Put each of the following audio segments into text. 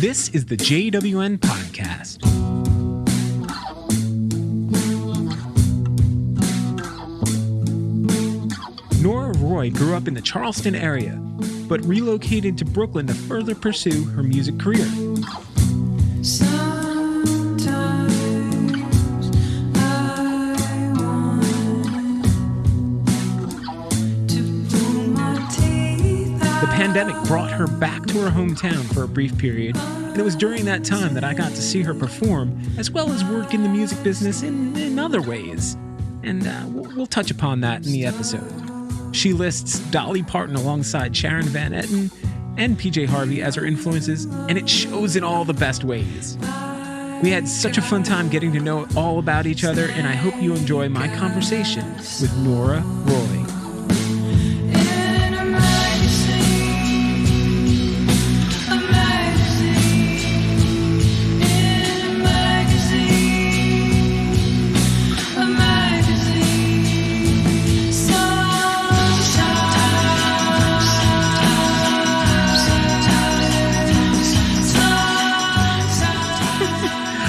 This is the JWN podcast. Nora Roy grew up in the Charleston area, but relocated to Brooklyn to further pursue her music career. The pandemic brought her back to her hometown for a brief period, and it was during that time that I got to see her perform, as well as work in the music business in other ways. And we'll touch upon that in the episode. She lists Dolly Parton alongside Sharon Van Etten and PJ Harvey as her influences, and it shows in all the best ways. We had such a fun time getting to know all about each other, and I hope you enjoy my conversation with Nora Roy.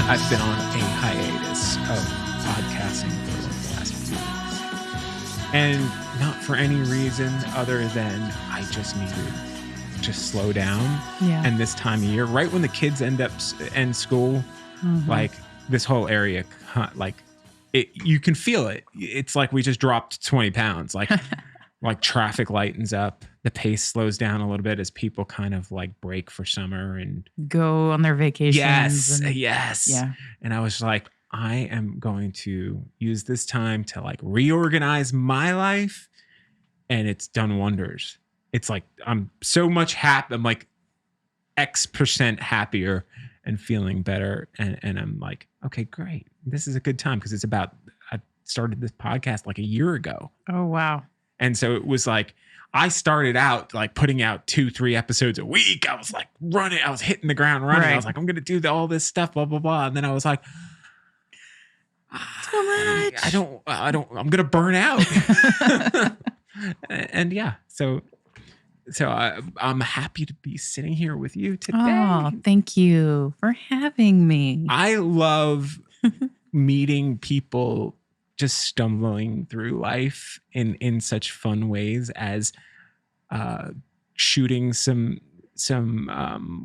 I've been on a hiatus of podcasting for like the last few weeks. And not for any reason other than I just needed to slow down. Yeah. And this time of year, right when the kids end school, like this whole area, like you can feel it. It's like we just dropped 20 pounds. Like traffic lightens up, the pace slows down a little bit as people kind of like break for summer and go on their vacations. Yes. Yeah. And I was like, I am going to use this time to like reorganize my life, and it's done wonders. It's like I'm so much happy. I'm like X% happier and feeling better. And I'm like, okay, great. This is a good time because it's about, I started this podcast like a year ago. Oh, wow. And so it was like, I started out like putting out 2-3 episodes a week. I was like running, I was hitting the ground running. Right. I was like, I'm going to do all this stuff, blah, blah, blah. And then I was like, too much. I'm going to burn out. and yeah, so I'm happy to be sitting here with you today. Oh, thank you for having me. I love meeting people just stumbling through life in such fun ways as shooting some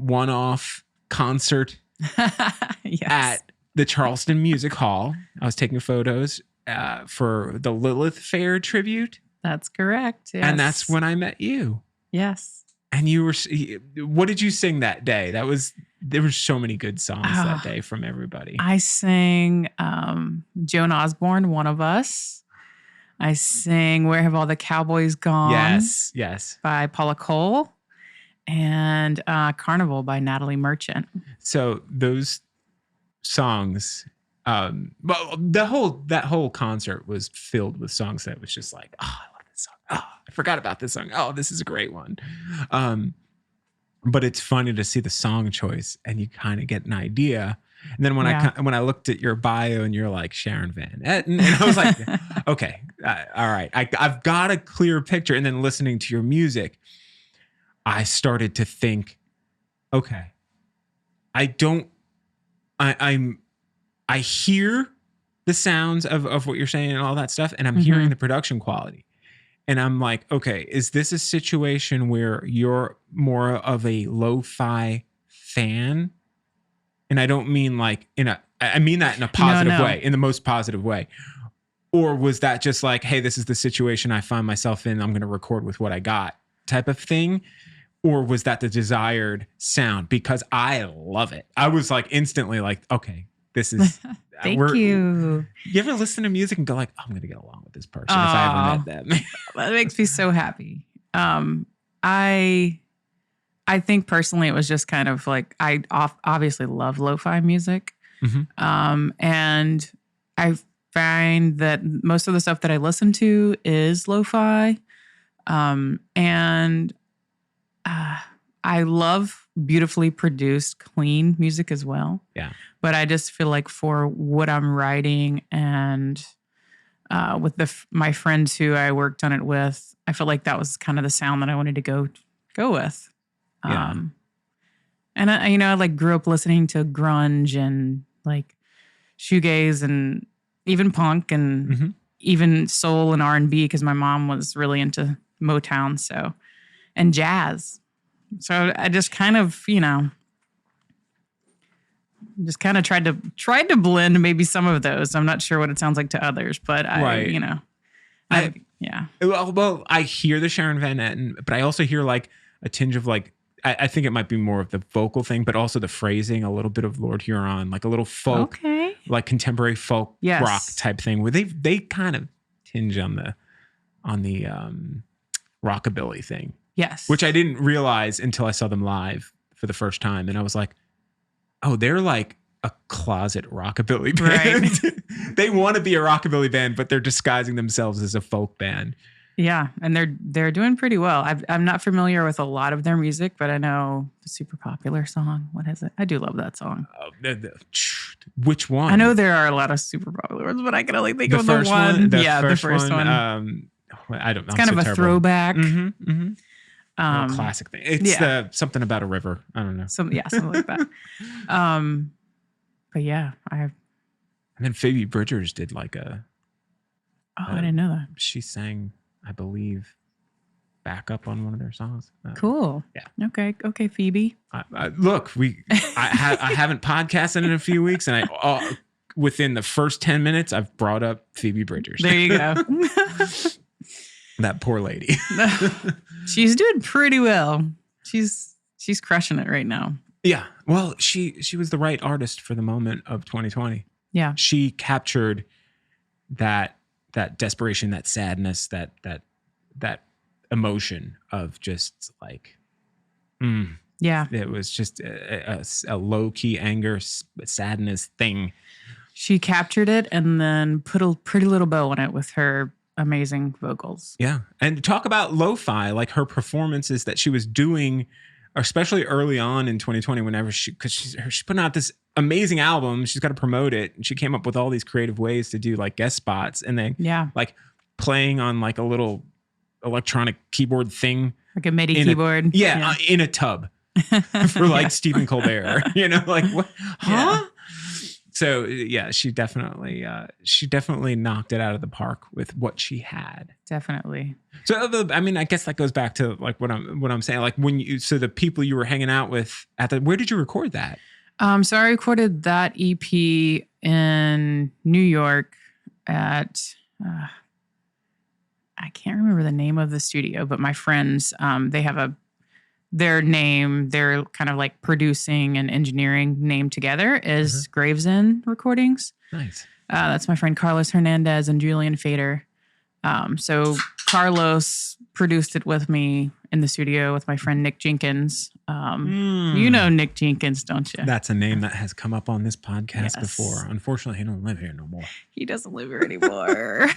one-off concert Yes. at the Charleston Music Hall. I was taking photos for the Lilith Fair tribute. That's correct. Yes. And that's when I met you. Yes. And what did you sing that day? There were so many good songs that day from everybody. I sang Joan Osborne, One of Us. I sang Where Have All the Cowboys Gone? Yes. By Paula Cole. And Carnival by Natalie Merchant. So those songs, that whole concert was filled with songs that was just like, oh, I love this song. Oh, I forgot about this song. Oh, this is a great one. But it's funny to see the song choice and you kind of get an idea. And then when I looked at your bio and you're like Sharon Van Etten, and I was like, okay, all right, I've got a clear picture. And then listening to your music, I started to think, okay, I hear the sounds of what you're saying and all that stuff, and I'm hearing the production quality. And I'm like, okay, is this a situation where you're more of a lo-fi fan? And I don't mean like I mean that in a positive way, in the most positive way. Or was that just like, hey, this is the situation I find myself in, I'm going to record with what I got type of thing? Or was that the desired sound? Because I love it. I was like instantly like, okay, this is... Thank you. You ever listen to music and go like, oh, I'm going to get along with this person if I ever met them? That makes me so happy. I think personally it was just kind of like, I obviously love lo-fi music. And I find that most of the stuff that I listen to is lo-fi. And I love beautifully produced, clean music as well. Yeah. But I just feel like for what I'm writing and with my friends who I worked on it with, I felt like that was kind of the sound that I wanted to go with. Yeah. And I like grew up listening to grunge and like shoegaze and even punk and even soul and R&B because my mom was really into Motown, and jazz. So I just kind of, just kind of tried to blend maybe some of those. I'm not sure what it sounds like to others, but Well, I hear the Sharon Van Etten, but I also hear like a tinge of like, I think it might be more of the vocal thing, but also the phrasing, a little bit of Lord Huron, like a little folk, like contemporary folk rock type thing where they kind of tinge on the rockabilly thing. Yes. Which I didn't realize until I saw them live for the first time. And I was like, oh, they're like a closet rockabilly band. Right. They want to be a rockabilly band, but they're disguising themselves as a folk band. Yeah, and they're doing pretty well. I'm not familiar with a lot of their music, but I know the super popular song. What is it? I do love that song. Which one? I know there are a lot of super popular ones, but I can only think of the one. The first one. I don't know. It's kind of a throwback. Classic thing. It's something about a river. I don't know. Something like that. But yeah, And then Phoebe Bridgers did like a. Oh, I didn't know that. She sang, I believe, backup on one of their songs. Cool. Yeah. Okay, Phoebe. Look, I haven't podcasted in a few weeks, and within the first 10 minutes, I've brought up Phoebe Bridgers. There you go. That poor lady. She's doing pretty well. She's crushing it right now. Yeah. Well, she was the right artist for the moment of 2020. Yeah. She captured that desperation, that sadness, that emotion of just like, yeah, it was just a low key anger, sadness thing. She captured it and then put a pretty little bow on it with her amazing vocals. Yeah. And talk about lo-fi, like her performances that she was doing, especially early on in 2020, whenever because she's putting out this amazing album, she's got to promote it, and she came up with all these creative ways to do like guest spots, and then like playing on like a little electronic keyboard thing, like a MIDI keyboard, in a tub for like Stephen Colbert, like what? Huh? So yeah, she definitely knocked it out of the park with what she had. Definitely. So I guess that goes back to like what I'm saying. Like so the people you were hanging out with where did you record that? So I recorded that EP in New York at I can't remember the name of the studio, but my friends they have their kind of like producing and engineering name together is Gravesend Recordings. Nice. That's my friend Carlos Hernandez and Julian Fader. So Carlos produced it with me in the studio with my friend Nick Jenkins. You know Nick Jenkins, don't you? That's a name that has come up on this podcast before. Unfortunately, he don't live here no more. He doesn't live here anymore.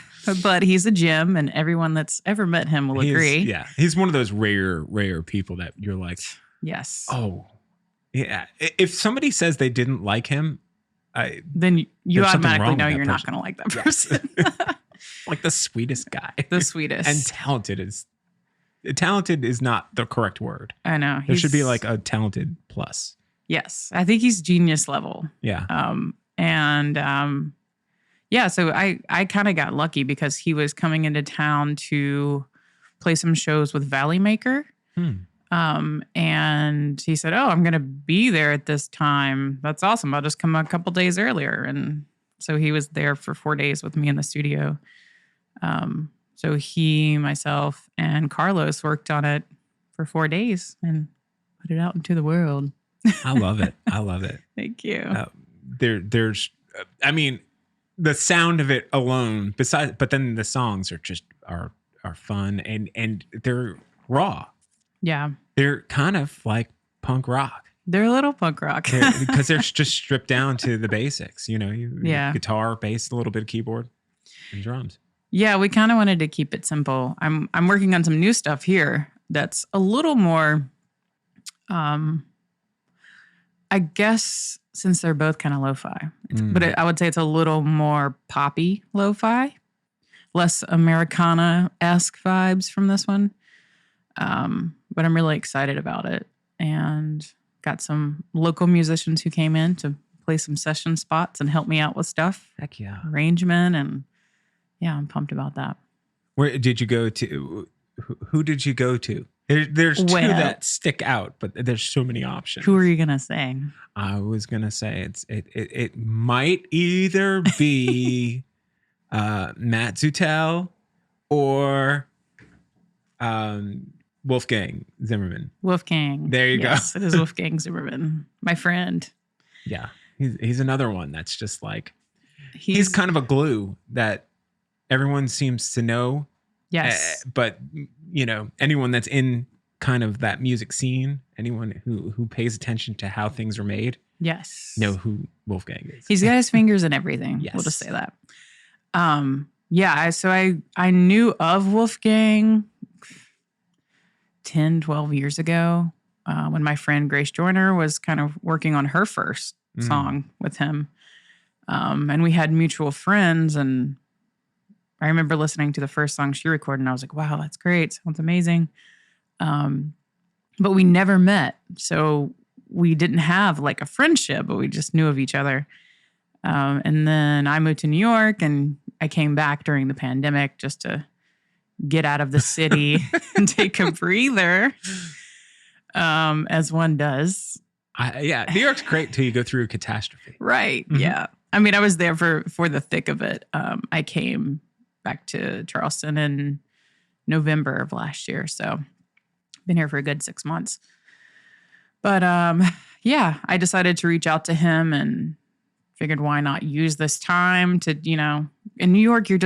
But he's a gem, and everyone that's ever met him will agree. He's one of those rare people that you're like, yes. Oh, yeah. If somebody says they didn't like him, then you automatically know you're not going to like that person. Like the sweetest guy. The sweetest. And talented is not the correct word. I know. There should be like a talented plus. Yes. I think he's genius level. Yeah. So I kind of got lucky because he was coming into town to play some shows with Valley Maker. And he said, "Oh, I'm going to be there at this time. That's awesome. I'll just come a couple days earlier." And so he was there for 4 days with me in the studio. So he, myself, and Carlos worked on it for 4 days and put it out into the world. I love it. I love it. Thank you. There's the sound of it alone, but then the songs are just are fun and they're raw. Yeah. They're kind of like punk rock. They're a little punk rock. Because they're just stripped down to the basics, guitar, bass, a little bit of keyboard, and drums. Yeah, we kind of wanted to keep it simple. I'm working on some new stuff here that's a little more, I guess, since they're both kind of lo-fi. But I would say it's a little more poppy lo-fi, less Americana-esque vibes from this one. But I'm really excited about it. And got some local musicians who came in to play some session spots and help me out with stuff. Heck yeah. Arrangement. And yeah, I'm pumped about that. Where did you go to? Who did you go to? There's two that stick out, but there's so many options. Who are you going to say? I was going to say it might either be Matt Zutel or Wolfgang Zimmerman. Wolfgang. There you go. It is Wolfgang Zimmerman, my friend. Yeah. He's another one that's just like, he's kind of a glue that everyone seems to know. Yes. But, you know, anyone that's in kind of that music scene, anyone who pays attention to how things are made. Yes. Know who Wolfgang is. He's got his fingers in everything. Yes. We'll just say that. Yeah. So I knew of Wolfgang 10, 12 years ago when my friend Grace Joyner was kind of working on her first song with him. And we had mutual friends, and I remember listening to the first song she recorded, and I was like, wow, that's great. Sounds amazing. But we never met. So we didn't have like a friendship, but we just knew of each other. And then I moved to New York, and I came back during the pandemic just to get out of the city and take a breather, as one does. Yeah, New York's great till you go through a catastrophe. Right. Mm-hmm. Yeah. I mean, I was there for the thick of it. I came back to Charleston in November of last year. So been here for a good 6 months. But yeah, I decided to reach out to him and figured why not use this time to, you know, in New York, you're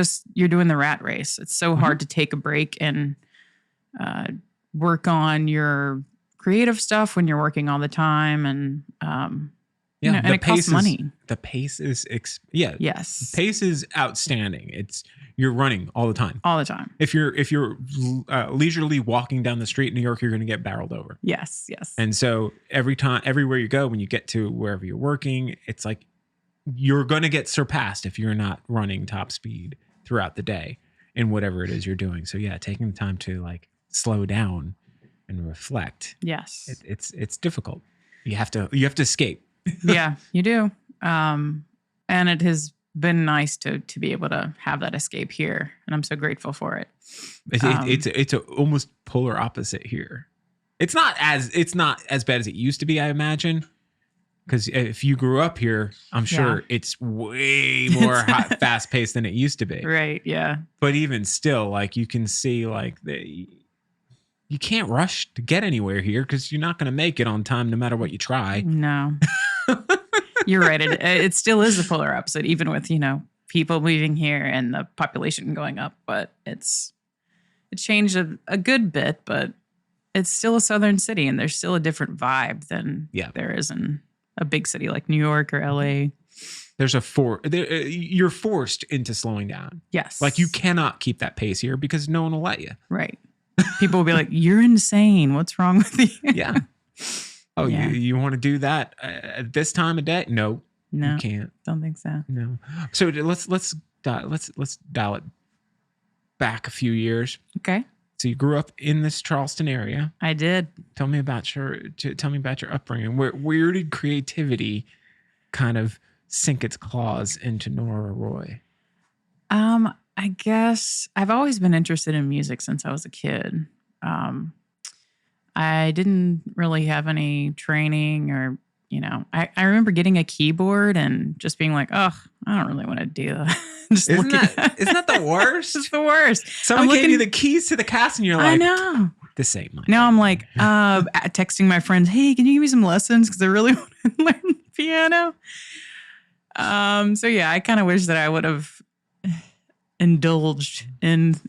doing the rat race. It's so hard to take a break and work on your creative stuff when you're working all the time. And, you know, and it costs money. The pace is, yes. Pace is outstanding. You're running all the time. All the time. If you're leisurely walking down the street in New York, you're going to get barreled over. Yes. And so everywhere you go, when you get to wherever you're working, it's like you're going to get surpassed if you're not running top speed throughout the day in whatever it is you're doing. So yeah, taking the time to like slow down and reflect. Yes. It's difficult. You have to escape. Yeah, you do. And it has been nice to be able to have that escape here, and I'm so grateful for it. It's a almost polar opposite here. It's not as bad as it used to be, I imagine. Because if you grew up here, I'm sure it's way more fast paced than it used to be. Right. Yeah. But even still, like you can see, like you can't rush to get anywhere here because you're not going to make it on time no matter what you try. No. You're right. It still is a polar opposite, even with, you know, people moving here and the population going up. But it changed a good bit, but it's still a southern city, and there's still a different vibe than there is in a big city like New York or LA. There's you're forced into slowing down. Yes. Like you cannot keep that pace here because no one will let you. Right. People will be like, you're insane. What's wrong with you? Yeah. Oh, yeah. You want to do that at this time of day? No, you can't. Don't think so. No. So let's dial it back a few years. Okay. So you grew up in this Charleston area. I did. Tell me about your upbringing. Where did creativity kind of sink its claws into Nora Roy? I guess I've always been interested in music since I was a kid. I didn't really have any training or, you know, I remember getting a keyboard and just being like, oh, I don't really want to do that. Isn't that the worst? It's the worst. Someone gave you the keys to the castle and you're like, I know. This ain't mine. Now I'm like, texting my friends, hey, can you give me some lessons? Because I really want to learn piano. So yeah, I kind of wish that I would have indulged in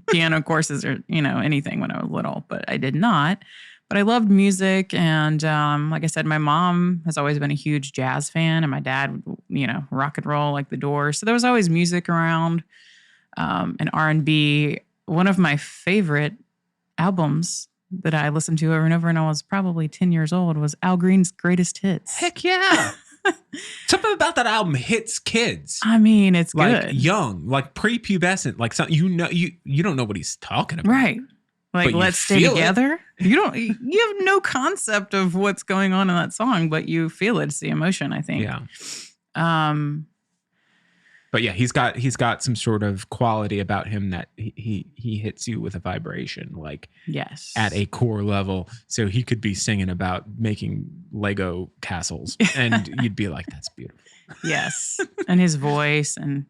piano courses or, you know, anything when I was little, but I did not. But I loved music. And like I said, my mom has always been a huge jazz fan, and my dad, you know, rock and roll like the Doors. So there was always music around, and R&B. One of my favorite albums that I listened to over and over, and I was probably 10 years old, was Al Green's Greatest Hits. Heck yeah. Something about that album hits kids. I mean, it's like good. Young, like prepubescent, like something, you know, you don't know what he's talking about. Right. Like, But let's stay together. You have no concept of what's going on in that song, but you feel it. It's the emotion, I think. Yeah. But yeah, he's got some sort of quality about him that he hits you with a vibration, like yes, at a core level. So he could be singing about making Lego castles, and you'd be like, "That's beautiful." Yes, and his voice and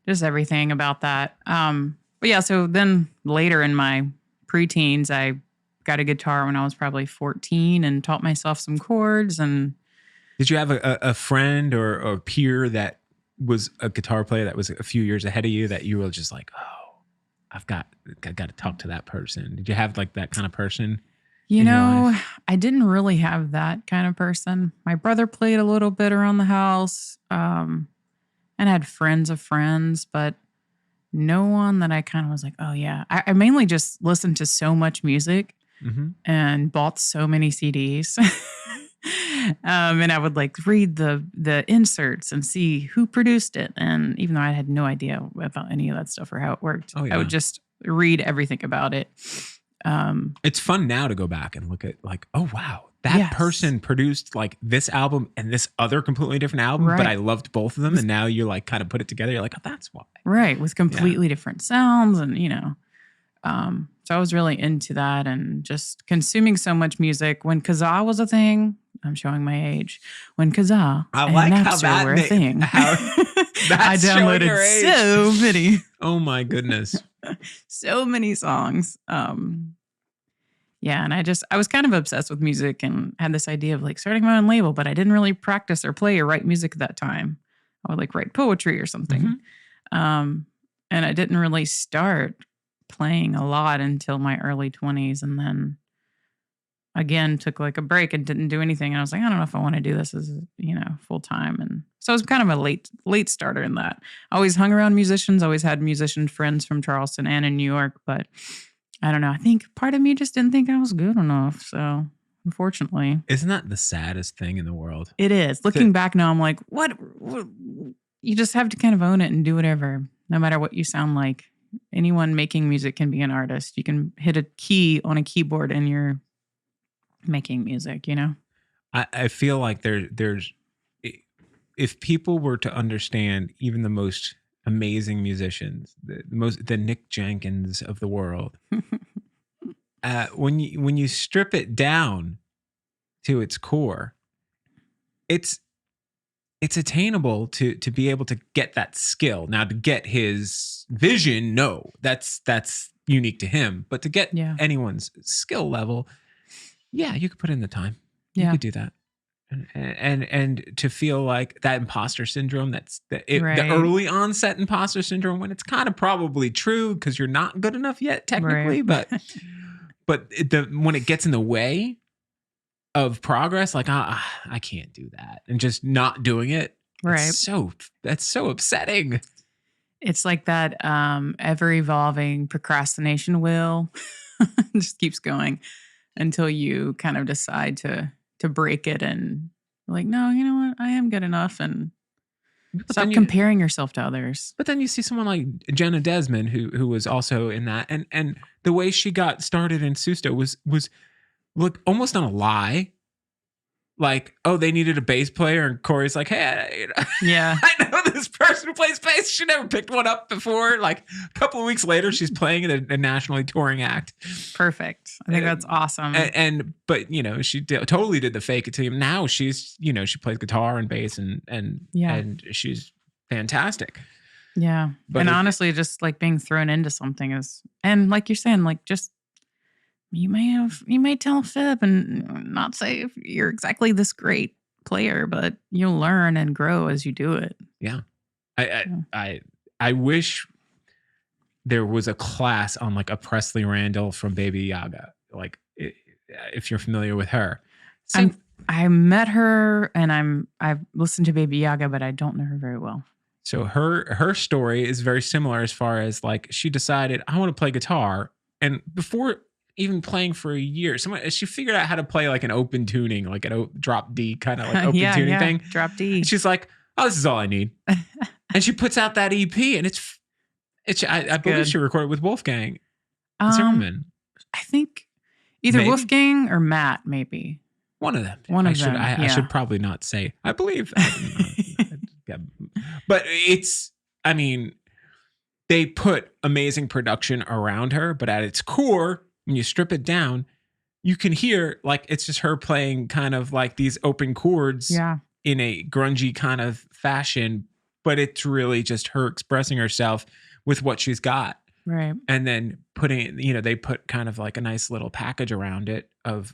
just everything about that. But yeah, so then later in my preteens, I got a guitar when I was probably 14 and taught myself some chords. And did you have a friend or peer that was a guitar player that was a few years ahead of you that you were just like, oh, I got to talk to that person? Did you have like that kind of person? You know, I didn't really have that kind of person. My brother played a little bit around the house, and had friends of friends, but no one that I kind of was like, oh yeah. I mainly just listened to so much music and bought so many CDs. And I would like read the inserts and see who produced it. And even though I had no idea about any of that stuff or how it worked, I would just read everything about it. It's fun now to go back and look at like, oh wow, that person produced like this album and this other completely different album, but I loved both of them. And now you're like kind of put it together. You're like, oh, that's why. Right. With completely different sounds and, you know. So I was really into that and just consuming so much music. When Kazaa was a thing, I'm showing my age. When Kazaa and Napster were a thing, I downloaded so many. Oh my goodness. So many songs. Yeah, and I was kind of obsessed with music and had this idea of like starting my own label, but I didn't really practice or play or write music at that time. I would like write poetry or something. And I didn't really start playing a lot until my early 20s, and then again took like a break and didn't do anything. And I was like, I don't know if I want to do this as, you know, full time. And so I was kind of a late starter in that. I always hung around musicians, always had musician friends from Charleston and in New York, but I don't know. I think part of me just didn't think I was good enough. So unfortunately. Isn't that the saddest thing in the world? It is. Looking back now, I'm like, what? You just have to kind of own it and do whatever, no matter what you sound like. Anyone making music can be an artist. You can hit a key on a keyboard and you're making music, you know? I feel like there's if people were to understand even the most amazing musicians, the Nick Jenkins of the world, when you strip it down to its core, it's attainable to be able to get that skill. Now, to get his vision, no, that's unique to him. But to get anyone's skill level, yeah, you could put in the time. You could do that. And to feel like that imposter syndrome, that's the early onset imposter syndrome, when it's kind of probably true because you're not good enough yet technically, but when it gets in the way of progress, like I can't do that, and just not doing it, that's so upsetting. It's like that ever evolving procrastination wheel. Just keeps going until you kind of decide to break it and like, no, you know what, I am good enough, and stop comparing yourself to others. But then you see someone like Jenna Desmond who was also in that, and the way she got started in Susto was look almost on a lie. Like, oh, they needed a bass player, and Corey's like, hey, I know this person who plays bass. She never picked one up before. Like a couple of weeks later, she's playing in a nationally touring act. Perfect. I think that's awesome. But you know, she totally did the fake it to him. Now she's, you know, she plays guitar and bass and she's fantastic. Yeah. But honestly, just like being thrown into something is, and like you're saying, like just, you may tell a fib and not say if you're exactly this great player, but you'll learn and grow as you do it. Yeah. I wish there was a class on like a Presley Randall from Baby Yaga. Like if you're familiar with her. I met her and I've listened to Baby Yaga, but I don't know her very well. So her story is very similar as far as like she decided, I want to play guitar, and before even playing for a year, she figured out how to play like an open tuning, like a drop D kind of like open tuning thing. Drop D. And she's like, oh, this is all I need. And she puts out that EP, and it's I believe she recorded with Wolfgang Zimmerman. I think either Maybe. Wolfgang or Matt, maybe. One of them. Yeah. I should probably not say. I believe. But it's, I mean, they put amazing production around her, but at its core, when you strip it down, you can hear like it's just her playing kind of like these open chords in a grungy kind of fashion, but it's really just her expressing herself with what she's got. Right. And then putting, you know, they put kind of like a nice little package around it of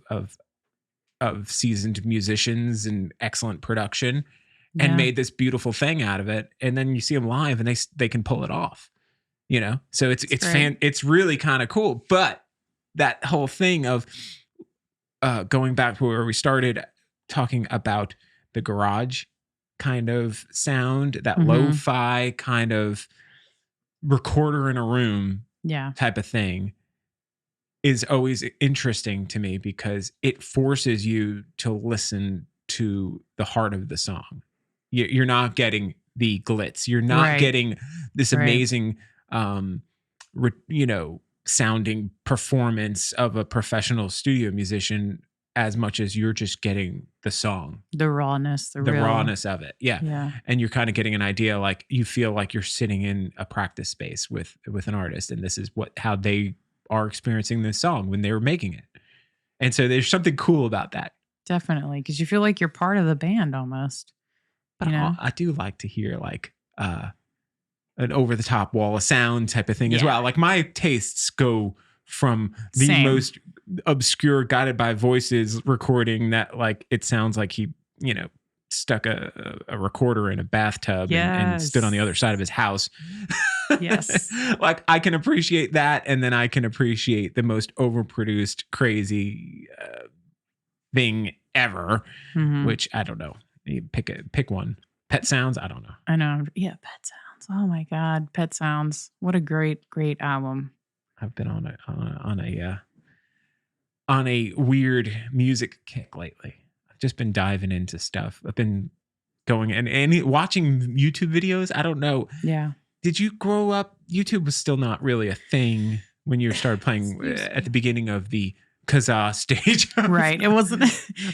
seasoned musicians and excellent production and made this beautiful thing out of it. And then you see them live and they can pull it off, you know? So it's really kind of cool. But that whole thing of going back to where we started talking about the garage kind of sound, that lo-fi kind of recorder in a room type of thing is always interesting to me because it forces you to listen to the heart of the song. You're not getting the glitz. You're not getting this amazing, you know, sounding performance of a professional studio musician as much as you're just getting the song, the rawness, the rawness of it. Yeah. And you're kind of getting an idea, like you feel like you're sitting in a practice space with an artist, and this is how they are experiencing this song when they were making it. And so there's something cool about that. Definitely. Cause you feel like you're part of the band almost. But I do like to hear like, an over the top wall of sound type of thing as well. Like my tastes go from the most obscure Guided by Voices recording that like it sounds like he, you know, stuck a recorder in a bathtub and stood on the other side of his house. Yes. Like I can appreciate that, and then I can appreciate the most overproduced crazy thing ever, which I don't know. You pick one. Pet Sounds, I don't know. I know. Yeah, Pet Sounds. Oh my God, Pet Sounds. What a great album. I've been on a weird music kick lately. I've just been diving into stuff. I've been going and watching YouTube videos. I don't know. Yeah. Did you grow up? YouTube was still not really a thing when you started playing at the beginning of the Kazaa stage. Right. It wasn't.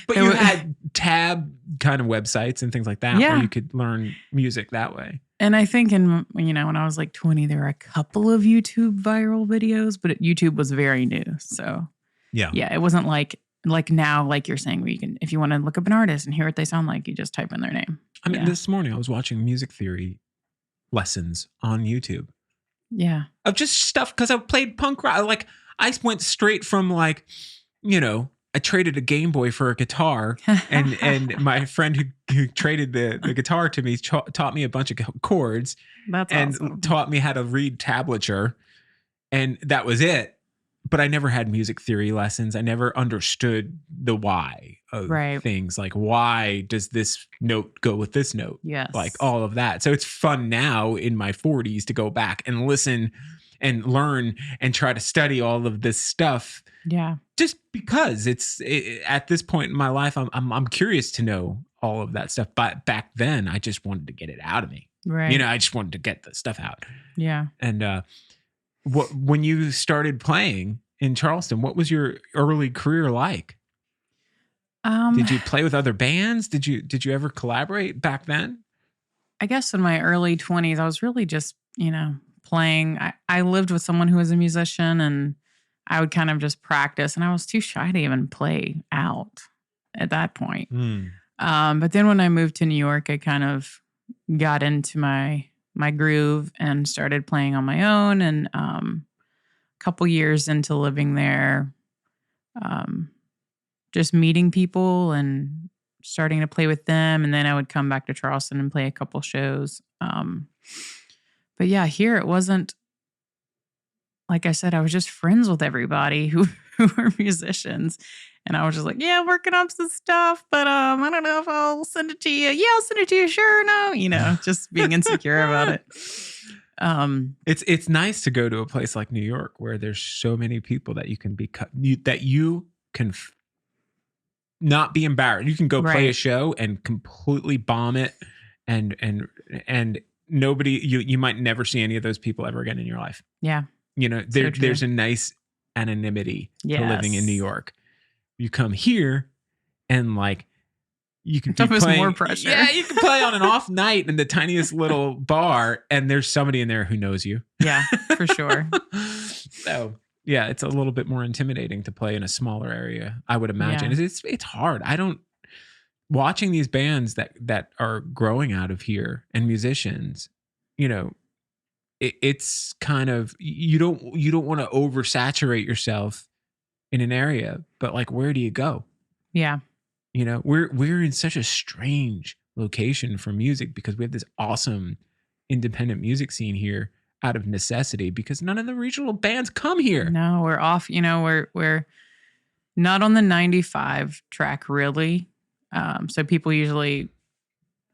But you had tab kind of websites and things like that where you could learn music that way. And I think when I was like 20, there were a couple of YouTube viral videos, but YouTube was very new. So yeah, it wasn't like now, like you're saying, where you can, if you want to look up an artist and hear what they sound like, you just type in their name. I mean, this morning I was watching music theory lessons on YouTube. Yeah. Of just stuff, because I played punk rock. Like I went straight from like, you know, I traded a Game Boy for a guitar, and my friend who traded the guitar to me taught me a bunch of chords. That's awesome. Taught me how to read tablature, and that was it. But I never had music theory lessons. I never understood the why of things. Like, why does this note go with this note? Yes. Like all of that. So it's fun now in my 40s to go back and listen and learn and try to study all of this stuff. Yeah. Just because at this point in my life, I'm curious to know all of that stuff. But back then, I just wanted to get it out of me. Right. You know, I just wanted to get the stuff out. Yeah. And when you started playing in Charleston, what was your early career like? Did you play with other bands? Did you ever collaborate back then? I guess in my early 20s, I was really just, playing. I lived with someone who was a musician, and I would kind of just practice, and I was too shy to even play out at that point. But then when I moved to New York, I kind of got into my groove and started playing on my own. And a couple years into living there, just meeting people and starting to play with them. And then I would come back to Charleston and play a couple shows. But yeah, here it wasn't, like I said, I was just friends with everybody who were musicians. And I was just like, yeah, working on some stuff, but I don't know if I'll send it to you. Yeah, I'll send it to you. Sure, no, just being insecure about it. It's nice to go to a place like New York where there's so many people that you can not be embarrassed. You can go play a show and completely bomb it, and nobody, you might never see any of those people ever again in your life. Yeah. There's a nice anonymity to living in New York. You come here and like you can be playing more pressure. Yeah, you can play on an off night in the tiniest little bar and there's somebody in there who knows you. Yeah, for sure. So yeah, it's a little bit more intimidating to play in a smaller area, I would imagine. Yeah. It's hard. Watching these bands that are growing out of here and musicians, you know, it's kind of you don't want to oversaturate yourself in an area, but like where do you go? Yeah. You know, we're in such a strange location for music because we have this awesome independent music scene here out of necessity because none of the regional bands come here. No, we're off, you know, we're not on the 95 track really. So people usually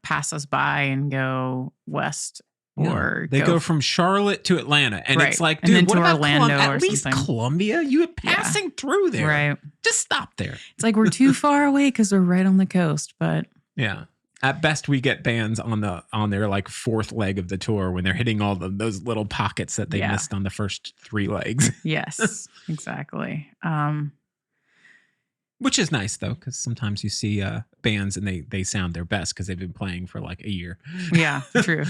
pass us by and go west or they go from Charlotte to Atlanta. And it's like, dude, and then what to about Orlando at least something. Columbia? You were passing through there. Right. Just stop there. It's like we're too far away because we're right on the coast, but yeah. At best, we get bands on their like fourth leg of the tour when they're hitting all those little pockets that they missed on the first three legs. Yes, exactly. Which is nice though, because sometimes you see bands and they sound their best because they've been playing for like a year. Yeah, true.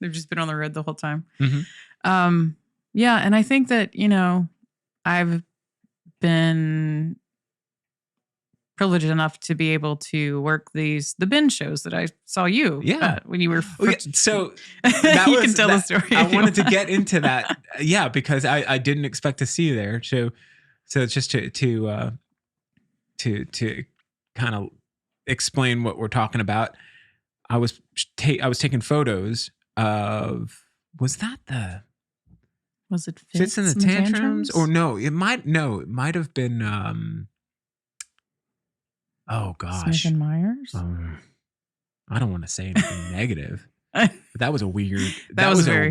They've just been on the road the whole time. Mm-hmm. Yeah, and I think that, you know, I've been privileged enough to be able to work the binge shows that I saw you when you were so that you can tell the story. I wanted to get into that because I didn't expect to see you there, so just to kind of explain what we're talking about. I was taking photos of, was it Fits in the Tantrums? Or no, it might have been oh gosh, Smith and Myers. I don't want to say anything negative. But that was a weird. That was a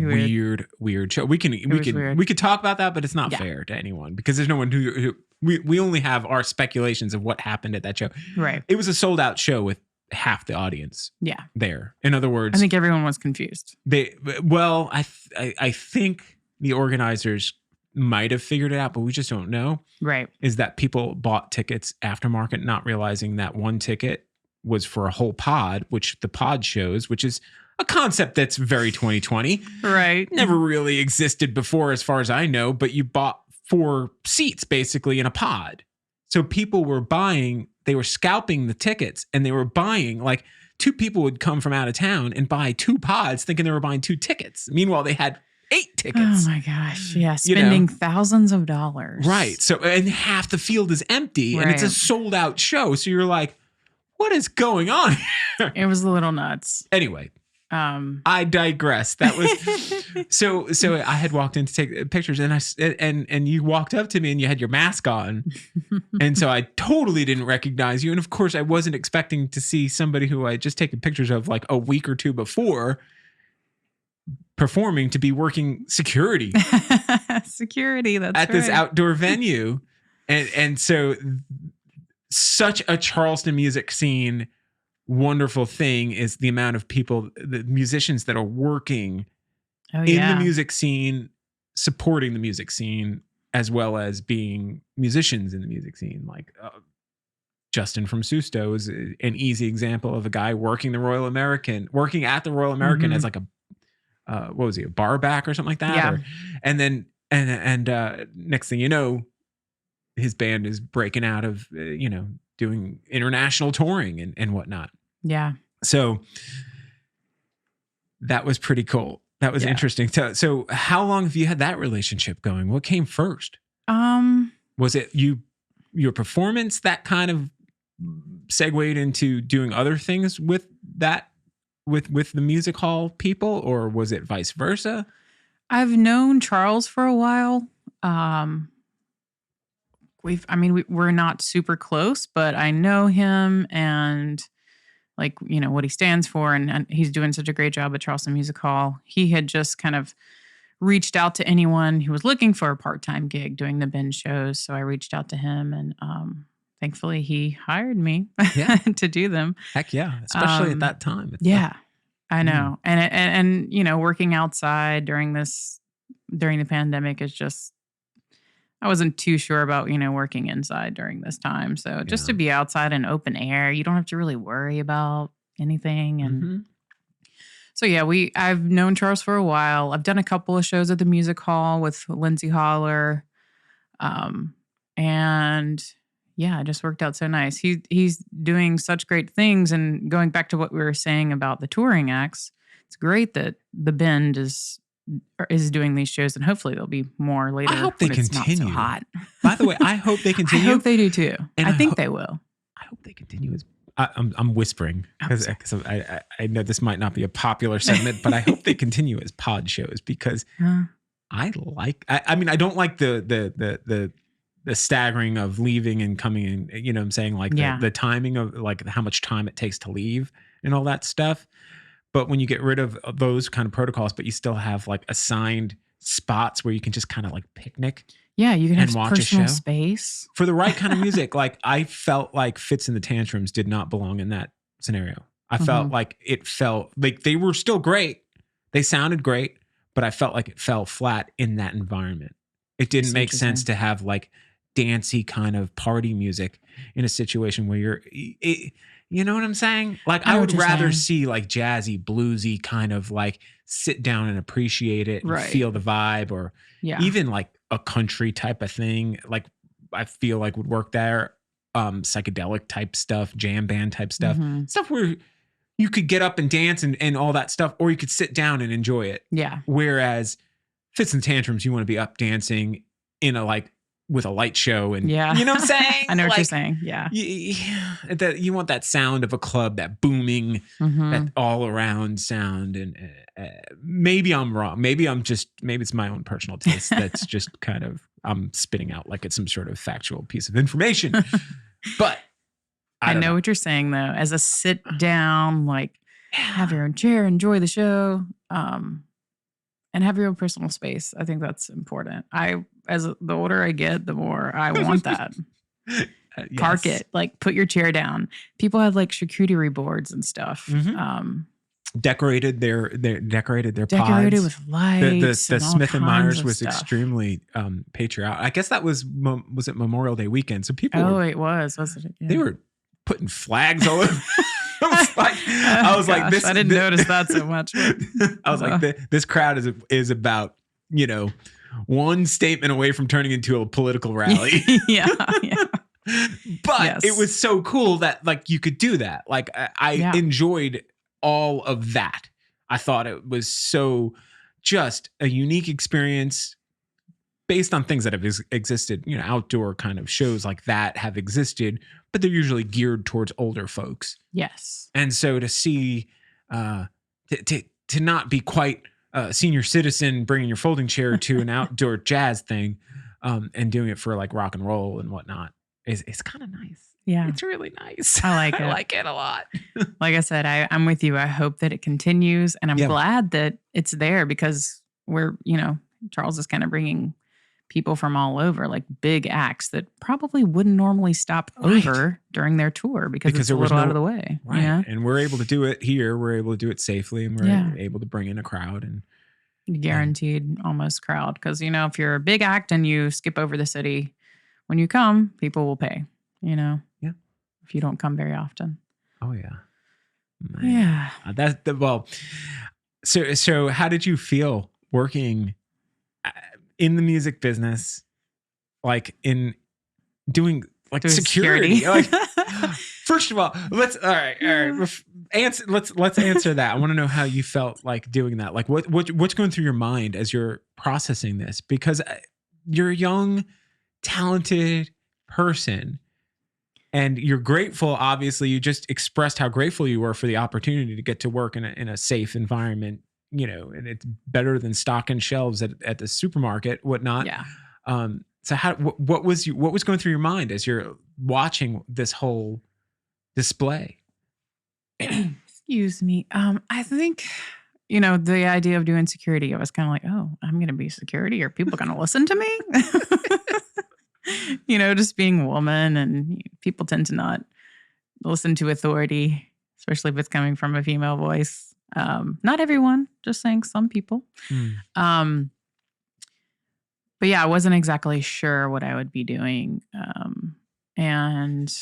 weird show. We could talk about that, but it's not fair to anyone because there's no one who we only have our speculations of what happened at that show. Right. It was a sold out show with half the audience. Yeah. There. In other words, I think everyone was confused. I think the organizers might have figured it out, but we just don't know. Right. Is that people bought tickets aftermarket, not realizing that one ticket was for a whole pod, which the pod shows, which is a concept that's very 2020. Right. Never really existed before, as far as I know, but you bought 4 seats basically in a pod. So people were buying, they were scalping the tickets and they were buying, like 2 people would come from out of town and buy 2 pods thinking they were buying 2 tickets. Meanwhile, they had 8 tickets. Oh my gosh. Yeah. Spending thousands of dollars. Right. So, and half the field is empty and it's a sold out show. So you're like, what is going on here? It was a little nuts. Anyway, I digress. That was so I had walked in to take pictures and you walked up to me and you had your mask on. And so I totally didn't recognize you. And of course I wasn't expecting to see somebody who I had just taken pictures of like a week or 2 before performing to be working security. Security, that's at this outdoor venue. And so such a Charleston music scene wonderful thing is the amount of people, the musicians that are working in the music scene, supporting the music scene, as well as being musicians in the music scene. Like Justin from Susto is an easy example of a guy working at the Royal American as like a what was he, a bar back or something like that? Yeah. And then next thing you know, his band is breaking out of doing international touring and whatnot. Yeah. So that was pretty cool. That was interesting. So how long have you had that relationship going? What came first? Was it your performance that kind of segued into doing other things with that, with the music hall people, or was it vice versa? I've known Charles for a while. We're not super close, but I know him and like, what he stands for. And he's doing such a great job at Charleston Music Hall. He had just kind of reached out to anyone who was looking for a part-time gig doing the binge shows. So I reached out to him and thankfully he hired me to do them. Heck yeah. Especially at that time. I know. And working outside during the pandemic is just I wasn't too sure about, working inside during this time. So just to be outside in open air, you don't have to really worry about anything. And so yeah, I've known Charles for a while. I've done a couple of shows at the music hall with Lindsay Holler. And yeah, it just worked out so nice. He's doing such great things. And going back to what we were saying about the touring acts, it's great that the Bend is doing these shows, and hopefully there'll be more later. I hope they continue. It's not so hot. By the way, I hope they continue. I hope they do too. And I think they will. I hope they continue. I'm whispering because I know this might not be a popular segment, but I hope they continue as pod shows because I don't like the staggering of leaving and coming in. You know what I'm saying? Like the timing of like how much time it takes to leave and all that stuff. But when you get rid of those kind of protocols, but you still have like assigned spots where you can just kind of like picnic. Yeah, you can have personal space. For the right kind of music. Like I felt like Fits and the Tantrums did not belong in that scenario. I felt like it felt like they were still great. They sounded great, but I felt like it fell flat in that environment. It didn't make sense to have like dancey kind of party music in a situation where you know what I'm saying? Like I would rather see like jazzy, bluesy kind of like sit down and appreciate it and feel the vibe, or even like a country type of thing. Like I feel like would work there. Psychedelic type stuff, jam band type stuff, stuff where you could get up and dance and all that stuff, or you could sit down and enjoy it. Yeah. Whereas Fits and Tantrums, you want to be up dancing in a like with a light show, and you know what I'm saying? I know what you're saying. Yeah. You want that sound of a club, that booming, that all around sound. And maybe I'm wrong. Maybe it's my own personal taste. That's just kind of, I'm spitting out like it's some sort of factual piece of information, but I know what you're saying though. As a sit down, like have your own chair, enjoy the show, and have your own personal space. I think that's important. As the older I get, the more I want that. Park it, like put your chair down. People have like charcuterie boards and stuff. Decorated their pods. Decorated with lights. The Smith and Myers was extremely patriotic. I guess that was it Memorial Day weekend. So people. Oh, it was, wasn't it? Yeah. They were putting flags all over. I was like, this. I didn't notice that so much. I was like, this crowd is about, one statement away from turning into a political rally. yeah. But it was so cool that like you could do that. Like I enjoyed all of that. I thought it was so just a unique experience based on things that have existed. Outdoor kind of shows like that have existed, but they're usually geared towards older folks. Yes. And so to see, to not be quite a senior citizen bringing your folding chair to an outdoor jazz thing, and doing it for like rock and roll and whatnot is kind of nice. Yeah. It's really nice. I like it. I like it a lot. Like I said, I'm with you. I hope that it continues, and I'm glad that it's there because we're, Charles is kind of bringing people from all over, like big acts that probably wouldn't normally stop over during their tour because it's a little out of the way. Right. Yeah? And we're able to do it here. We're able to do it safely, and we're able to bring in a crowd and guaranteed almost crowd. Because, if you're a big act and you skip over the city, when you come, people will pay, Yeah. If you don't come very often. Oh yeah. Man. Yeah. So how did you feel working in the music business, like in doing like security? Like, first of all, let's answer that. I want to know how you felt like doing that. Like what's going through your mind as you're processing this, because you're a young, talented person and you're grateful. Obviously, you just expressed how grateful you were for the opportunity to get to work in a safe environment. And it's better than stocking shelves at the supermarket, whatnot. Yeah. So what was going through your mind as you're watching this whole display? Excuse me. I think, the idea of doing security, I was kind of like, oh, I'm going to be security. Are people going to listen to me? Just being a woman, and people tend to not listen to authority, especially if it's coming from a female voice. Not everyone, just saying some people. But But yeah, I wasn't exactly sure what I would be doing. And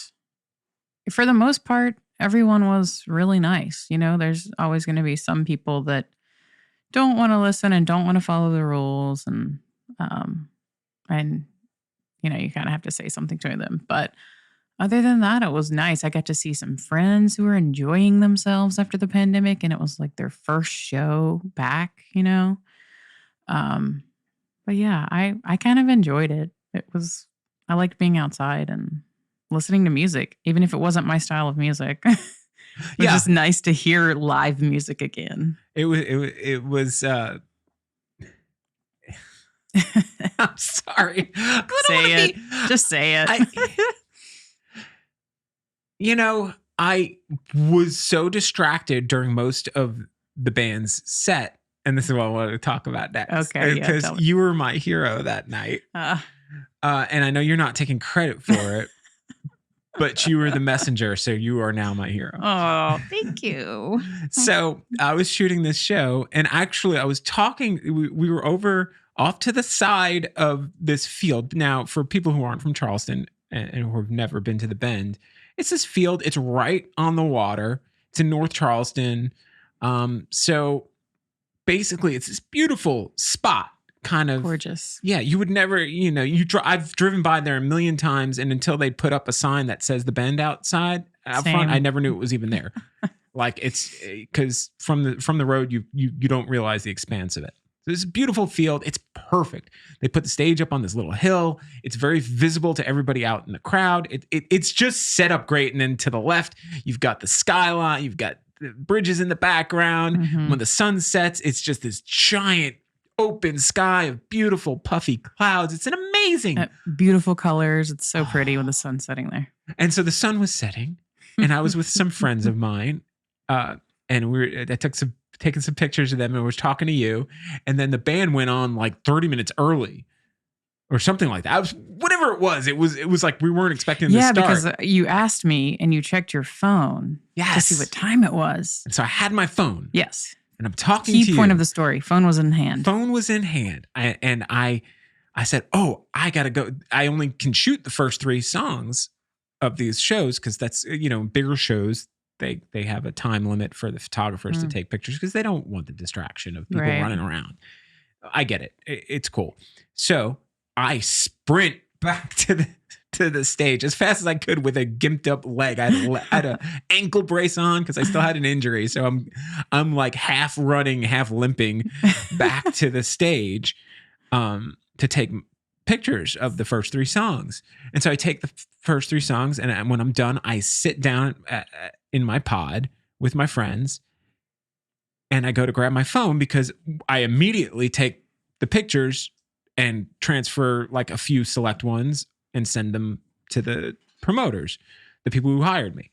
for the most part, everyone was really nice. You know, there's always going to be some people that don't want to listen and don't want to follow the rules. And you know, you kind of have to say something to them. But other than that, it was nice. I got to see some friends who were enjoying themselves after the pandemic, and it was like their first show back, you know. But yeah, I kind of enjoyed it. I liked being outside and listening to music, even if it wasn't my style of music. It was just nice to hear live music again. It was I'm sorry. Say it. Just say it. You know, I was so distracted during most of the band's set, and this is what I wanted to talk about next. Okay, because you were my hero that night, and I know you're not taking credit for it, but you were the messenger, so you are now my hero. Oh, thank you. So I was shooting this show, and actually, I was talking. We were over off to the side of this field. Now, for people who aren't from Charleston and who have never been to the Bend, it's this field. It's right on the water. It's in North Charleston. So basically, it's this beautiful spot, kind of gorgeous. Yeah, you would never, you know, I've driven by there a million times, and until they put up a sign that says the Bend outside out front, I never knew it was even there. Like it's because from the road, you don't realize the expanse of it. So this beautiful field. It's perfect. They put the stage up on this little hill. It's very visible to everybody out in the crowd. It's just set up great. And then to the left, you've got the skyline. You've got the bridges in the background. Mm-hmm. When the sun sets, it's just this giant open sky of beautiful puffy clouds. It's an amazing, beautiful colors. It's so pretty with the sun setting there. And so the sun was setting, and I was with some friends of mine, and I taking some pictures of them, and was talking to you, and then the band went on like 30 minutes early or something like that. Whatever it was like we weren't expecting to start. Yeah, because you asked me and you checked your phone to see what time it was. And so I had my phone. Yes. And I'm talking to you. Key point of the story. Phone was in hand. Phone was in hand. I said, oh, I got to go. I only can shoot the first 3 songs of these shows because that's, you know, bigger shows. They have a time limit for the photographers to take pictures because they don't want the distraction of people running around. I get it. It's cool. So I sprint back to the stage as fast as I could with a gimped up leg. I had an ankle brace on because I still had an injury. So I'm like half running, half limping back to the stage to take pictures of the first 3 songs. And so I take the first 3 songs, and when I'm done, I sit down in my pod with my friends, and I go to grab my phone because I immediately take the pictures and transfer like a few select ones and send them to the promoters, the people who hired me.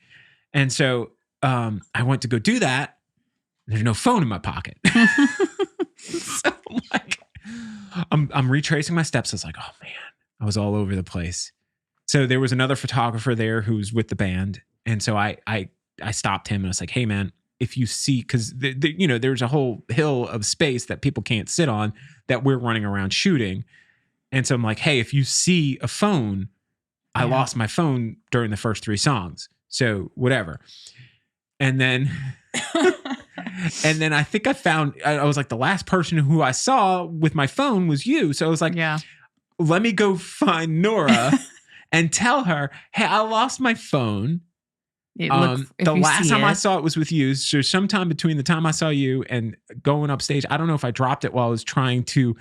And so I went to go do that. There's no phone in my pocket. So I'm retracing my steps. I was like, oh man, I was all over the place. So there was another photographer there who's with the band. And so I stopped him and I was like, hey man, if you see, because you know, there's a whole hill of space that people can't sit on that we're running around shooting. And so I'm like, hey, if you see a phone, I lost my phone during the first 3 songs. So whatever. And then I think I was like, the last person who I saw with my phone was you. So I was like, let me go find Nora and tell her, hey, I lost my phone. The last time I saw it was with you. So sometime between the time I saw you and going upstage, I don't know if I dropped it while I was trying to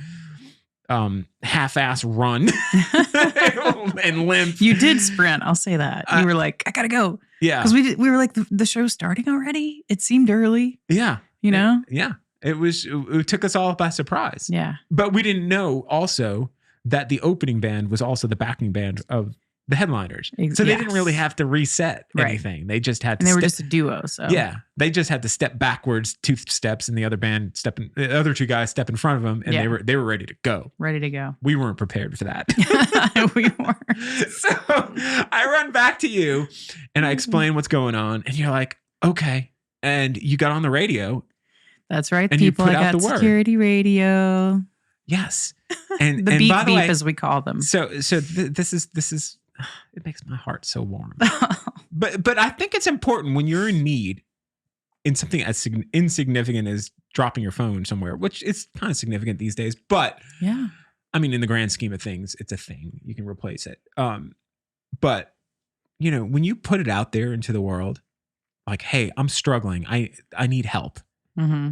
half-ass run and limp. You did sprint. I'll say that. You were like, I gotta go. Yeah. Because we were like, the show's starting already. It seemed early. Yeah. You know? Yeah. It took us all by surprise. Yeah. But we didn't know also that the opening band was also the backing band of the headliners. So they didn't really have to reset anything. They just had to. And they were just a duo. So yeah, they just had to step backwards 2 steps, and the the other 2 guys step in front of them, and they were ready to go. Ready to go. We weren't prepared for that. We weren't. So I run back to you, and I explain what's going on, and you're like, okay. And you got on the radio. That's right. And people. you put I out got the word. security radio. Yes. And the and beep by the beep, way, as we call them. this is it makes my heart so warm. But I think it's important when you're in need in something as insignificant as dropping your phone somewhere, which is kind of significant these days. But yeah, I mean, in the grand scheme of things, it's a thing. You can replace it. But you know, when you put it out there into the world, like, hey, I'm struggling. I need help. mm-hmm.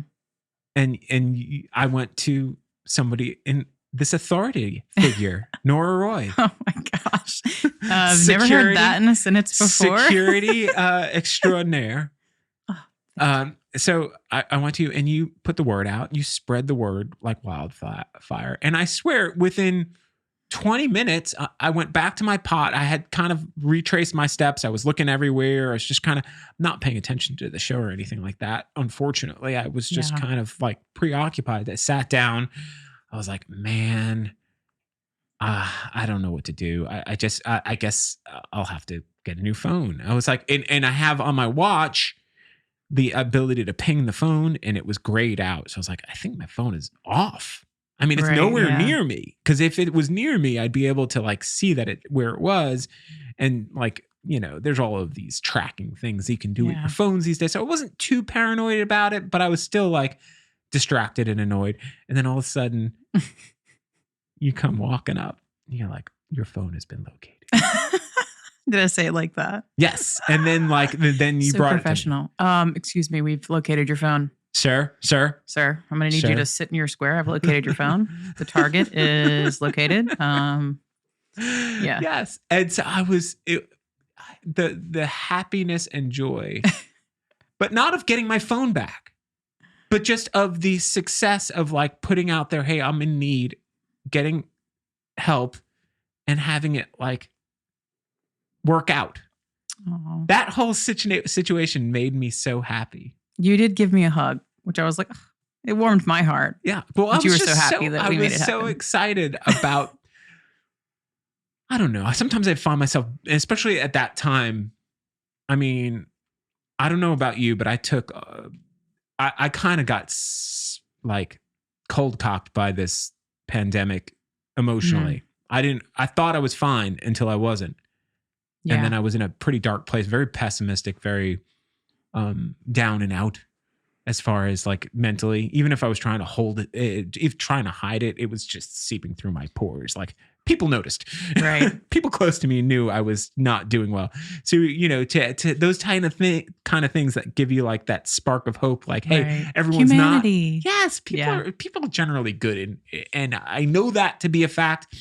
I went to somebody in this authority figure, Nora Roy. Oh my gosh. I've never heard that in a sentence before. Security extraordinaire. So I went to you and you put the word out. You spread the word like wildfire. And I swear within 20 minutes, I went back to my pot. I had kind of retraced my steps. I was looking everywhere. I was just kind of not paying attention to the show or anything like that. Unfortunately, I was just kind of like preoccupied. I sat down. I was like, man, I don't know what to do. I guess I'll have to get a new phone. I was like, and I have on my watch the ability to ping the phone, and it was grayed out. So I was like, I think my phone is off. I mean, it's nowhere near me, because if it was near me, I'd be able to like see that where it was. And like, you know, there's all of these tracking things you can do with your phones these days. So I wasn't too paranoid about it, but I was still like distracted and annoyed. And then all of a sudden you come walking up and you're like, your phone has been located. Did I say it like that? Yes. And then like, then you so brought professional. it to me. Excuse me. We've located your phone. Sir, I'm going to need you to sit in your square. I've located your phone. The target is located. Yeah. Yes. And so the happiness and joy, but not of getting my phone back, but just of the success of like putting out there, hey, I'm in need, getting help, and having it like work out. Aww. That whole situation made me so happy. You did give me a hug, which I was like, it warmed my heart. Yeah. Well, you were so happy that we made it happen. I was so excited about, I don't know. Sometimes I find myself, especially at that time, I mean, I don't know about you, but I took, I kind of got like cold cocked by this pandemic emotionally. I thought I was fine until I wasn't. Yeah. And then I was in a pretty dark place, very pessimistic, very down and out as far as like mentally. Even if I was trying to hold it, if trying to hide it, it was just seeping through my pores. Like people noticed, right? People close to me knew I was not doing well. So, you know, to those kind of things that give you like that spark of hope, like, hey, everyone's humanity. Not. Yes, people are generally good, and I know that to be a fact.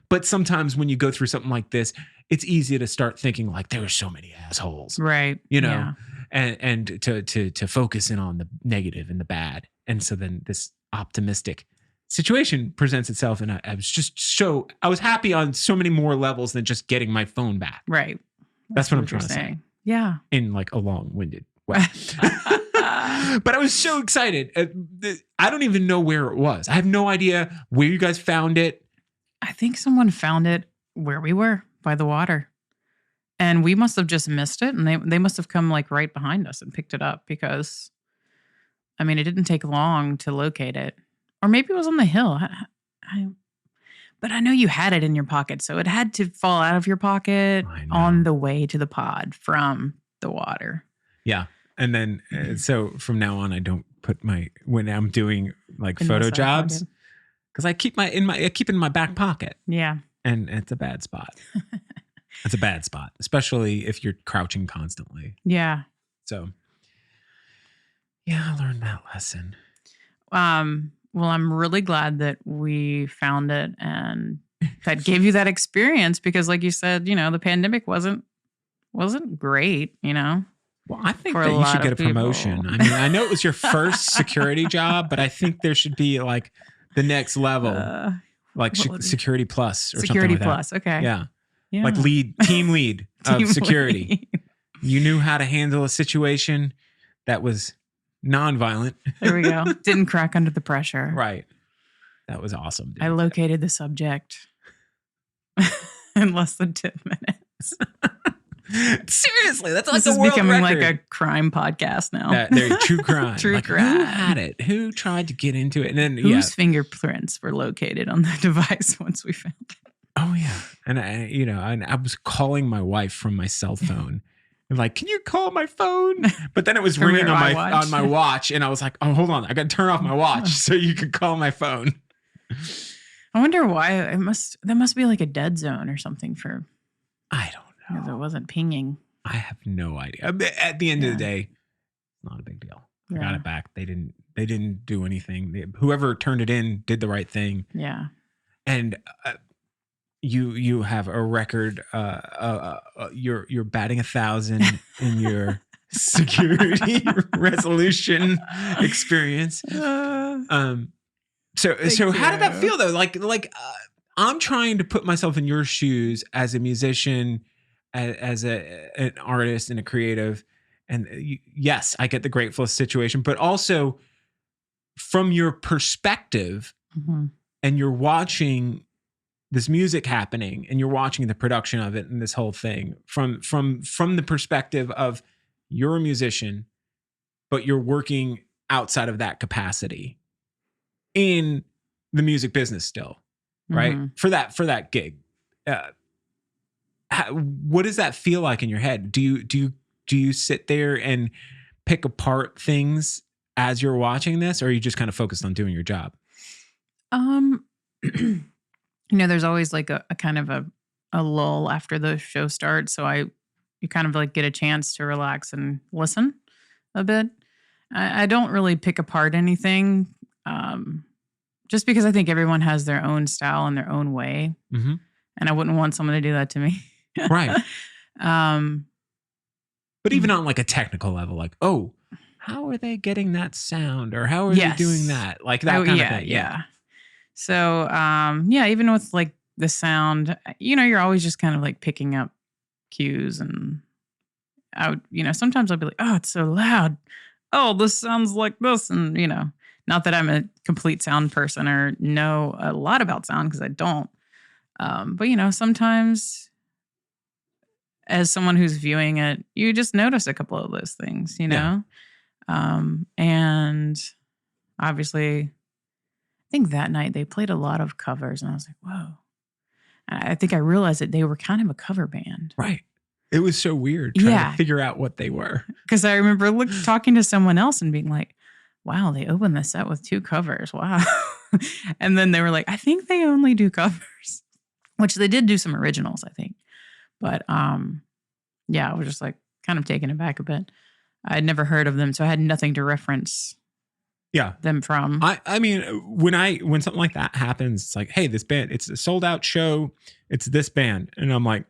But sometimes when you go through something like this, it's easy to start thinking like there are so many assholes, right? You know, and to focus in on the negative and the bad. And so then this optimistic situation presents itself, and I was just I was happy on so many more levels than just getting my phone back. Right. That's what I'm trying to say. Yeah. In like a long-winded way. But I was so excited. I don't even know where it was. I have no idea where you guys found it. I think someone found it where we were, by the water. And we must have just missed it. And they must have come like right behind us and picked it up, because, I mean, it didn't take long to locate it. Or maybe it was on the hill. But I know you had it in your pocket. So it had to fall out of your pocket on the way to the pod from the water. Yeah. And then, so from now on, I don't put when I'm doing like photo jobs, because I keep it in my back pocket. Yeah. And it's a bad spot. It's a bad spot, especially if you're crouching constantly. Yeah. So, yeah, I learned that lesson. Well, I'm really glad that we found it and that gave you that experience, because like you said, you know, the pandemic wasn't great, you know. Well, I think that you should get a promotion. I mean, I know it was your first security job, but I think there should be like the next level, like security plus or security something like plus. That. Okay. Yeah. Like team lead of security. You knew how to handle a situation that was nonviolent. There we go. Didn't crack under the pressure. Right. That was awesome. Dude. I located the subject in less than 10 minutes. Seriously, that's like This a is world becoming record. like a crime podcast now. They're true crime. True like, crime. Who had it? Who tried to get into it? And then Whose fingerprints were located on the device once we found it? Oh yeah, and I was calling my wife from my cell phone, and like, can you call my phone? But then it was ringing on my watch, and I was like, oh, hold on, I got to turn off my watch so you can call my phone. I wonder why that must be like a dead zone or something for. I don't know. Because it wasn't pinging. I have no idea. At the end of the day, not a big deal. I got it back. They didn't do anything. Whoever turned it in did the right thing. Yeah. And you have a record. You're batting 1,000 in your security resolution experience. So how did that feel though? Like I'm trying to put myself in your shoes as a musician, as an artist and a creative. And yes, I get the grateful situation, but also from your perspective, and you're watching this music happening and you're watching the production of it and this whole thing from the perspective of you're a musician, but you're working outside of that capacity in the music business still, right? For that gig. What does that feel like in your head? Do you sit there and pick apart things as you're watching this, or are you just kind of focused on doing your job? There's always like a kind of a lull after the show starts. So you kind of like get a chance to relax and listen a bit. I don't really pick apart anything, just because I think everyone has their own style and their own way. And I wouldn't want someone to do that to me. Right. But even on like a technical level, like, oh, how are they getting that sound? Or how are they doing that? Like that kind of thing. Yeah. So, even with like the sound, you're always just kind of like picking up cues, and I would, sometimes I'll be like, oh, it's so loud. Oh, this sounds like this. And, not that I'm a complete sound person or know a lot about sound, because I don't. But, sometimes as someone who's viewing it, you just notice a couple of those things, Yeah. And obviously, I think that night they played a lot of covers, and I was like, whoa. And I think I realized that they were kind of a cover band. Right. It was so weird trying to figure out what they were. Because I remember talking to someone else and being like, wow, they opened the set with 2 covers. Wow. And then they were like, I think they only do covers, which they did do some originals, I think. But I was just like kind of taken aback a bit. I'd never heard of them, so I had nothing to reference them from. I mean, when something like that happens, it's like, hey, this band, it's a sold out show. It's this band. And I'm like,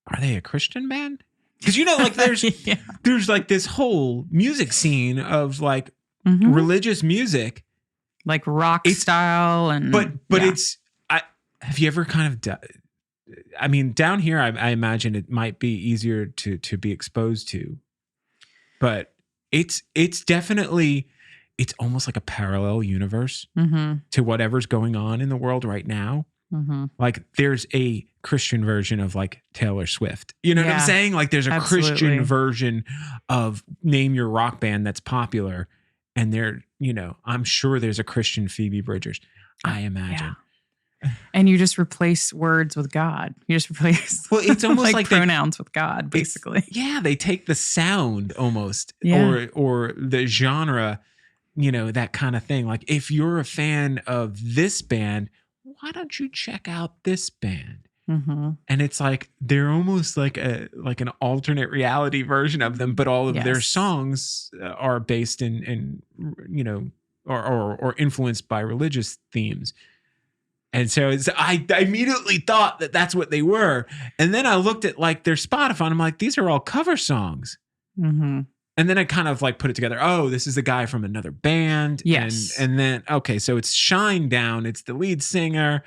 are they a Christian band? Because, like there's like this whole music scene of like religious music. Like rock style. But have you ever kind of, down here, I imagine it might be easier to be exposed to, but it's definitely, it's almost like a parallel universe to whatever's going on in the world right now. Like there's a Christian version of like Taylor Swift. You know what I'm saying? Like there's a Christian version of name your rock band that's popular. And I'm sure there's a Christian Phoebe Bridgers. I imagine. Yeah. And you just replace words with God. You just replace it's almost like pronouns with God, basically. They take the sound almost or the genre, that kind of thing. Like if you're a fan of this band, why don't you check out this band? And it's like they're almost like an alternate reality version of them, but all of their songs are based in or influenced by religious themes. And so I immediately thought that that's what they were. And then I looked at like their Spotify and I'm like, these are all cover songs. And then I kind of like put it together. Oh, this is the guy from another band. Yes. And then, okay, so it's Shinedown. It's the lead singer.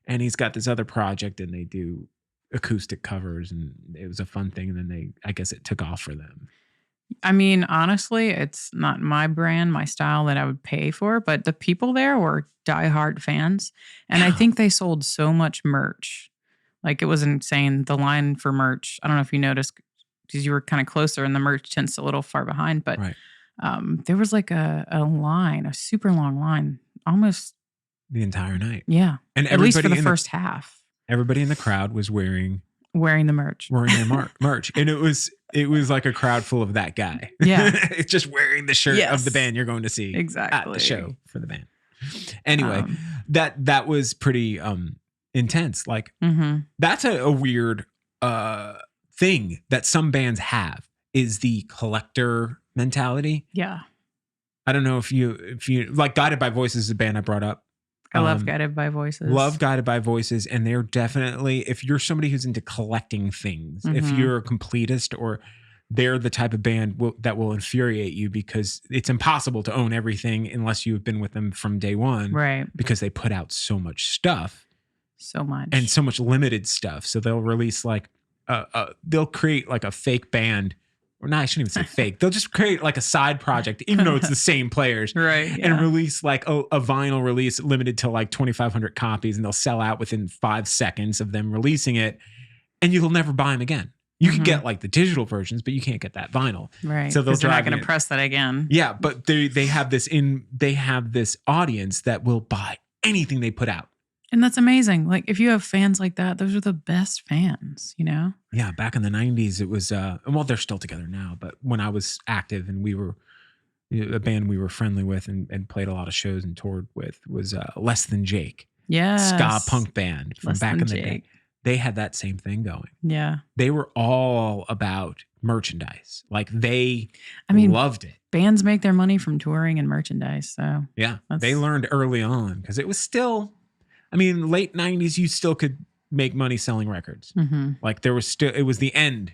And he's got this other project and they do acoustic covers. And it was a fun thing. And then I guess it took off for them. I mean, honestly, it's not my brand, my style that I would pay for, but the people there were diehard fans. And I think they sold so much merch. Like, it was insane. The line for merch, I don't know if you noticed, because you were kind of closer and the merch tents a little far behind, but there was like a line, a super long line, almost the entire night. Yeah. And at least for the first half. Everybody in the crowd was wearing the merch. Wearing their merch. And it was like a crowd full of that guy. Yeah. It's just wearing the shirt of the band you're going to see at the show for the band. Anyway, that was pretty intense. Like that's a weird thing that some bands have, is the collector mentality. Yeah. I don't know if you like Guided by Voices is a band I brought up. I love Guided by Voices. Love Guided by Voices. And they're definitely, if you're somebody who's into collecting things, if you're a completist, or they're the type of band that will infuriate you, because it's impossible to own everything unless you've been with them from day one. Right. Because they put out so much stuff. So much. And so much limited stuff. So they'll release like, they'll create like a fake band. Or no, I shouldn't even say fake. They'll just create like a side project, even though it's the same players. Right. Yeah. And release like a vinyl release limited to like 2,500 copies, and they'll sell out within 5 seconds of them releasing it. And you'll never buy them again. You can get like the digital versions, but you can't get that vinyl. Right. So they're not going to press that again. Yeah. But they have this audience that will buy anything they put out. And that's amazing. Like, if you have fans like that, those are the best fans, you know? Yeah. Back in the 90s, it was, well, they're still together now, but when I was active and we were a band we were friendly with and played a lot of shows and toured with was Less Than Jake. Yeah. Ska punk band from back in the day. They had that same thing going. Yeah. They were all about merchandise. Like they loved it. Bands make their money from touring and merchandise. So yeah, they learned early on, because it was still, late 90s, you still could make money selling records. Like there was still, it was the end,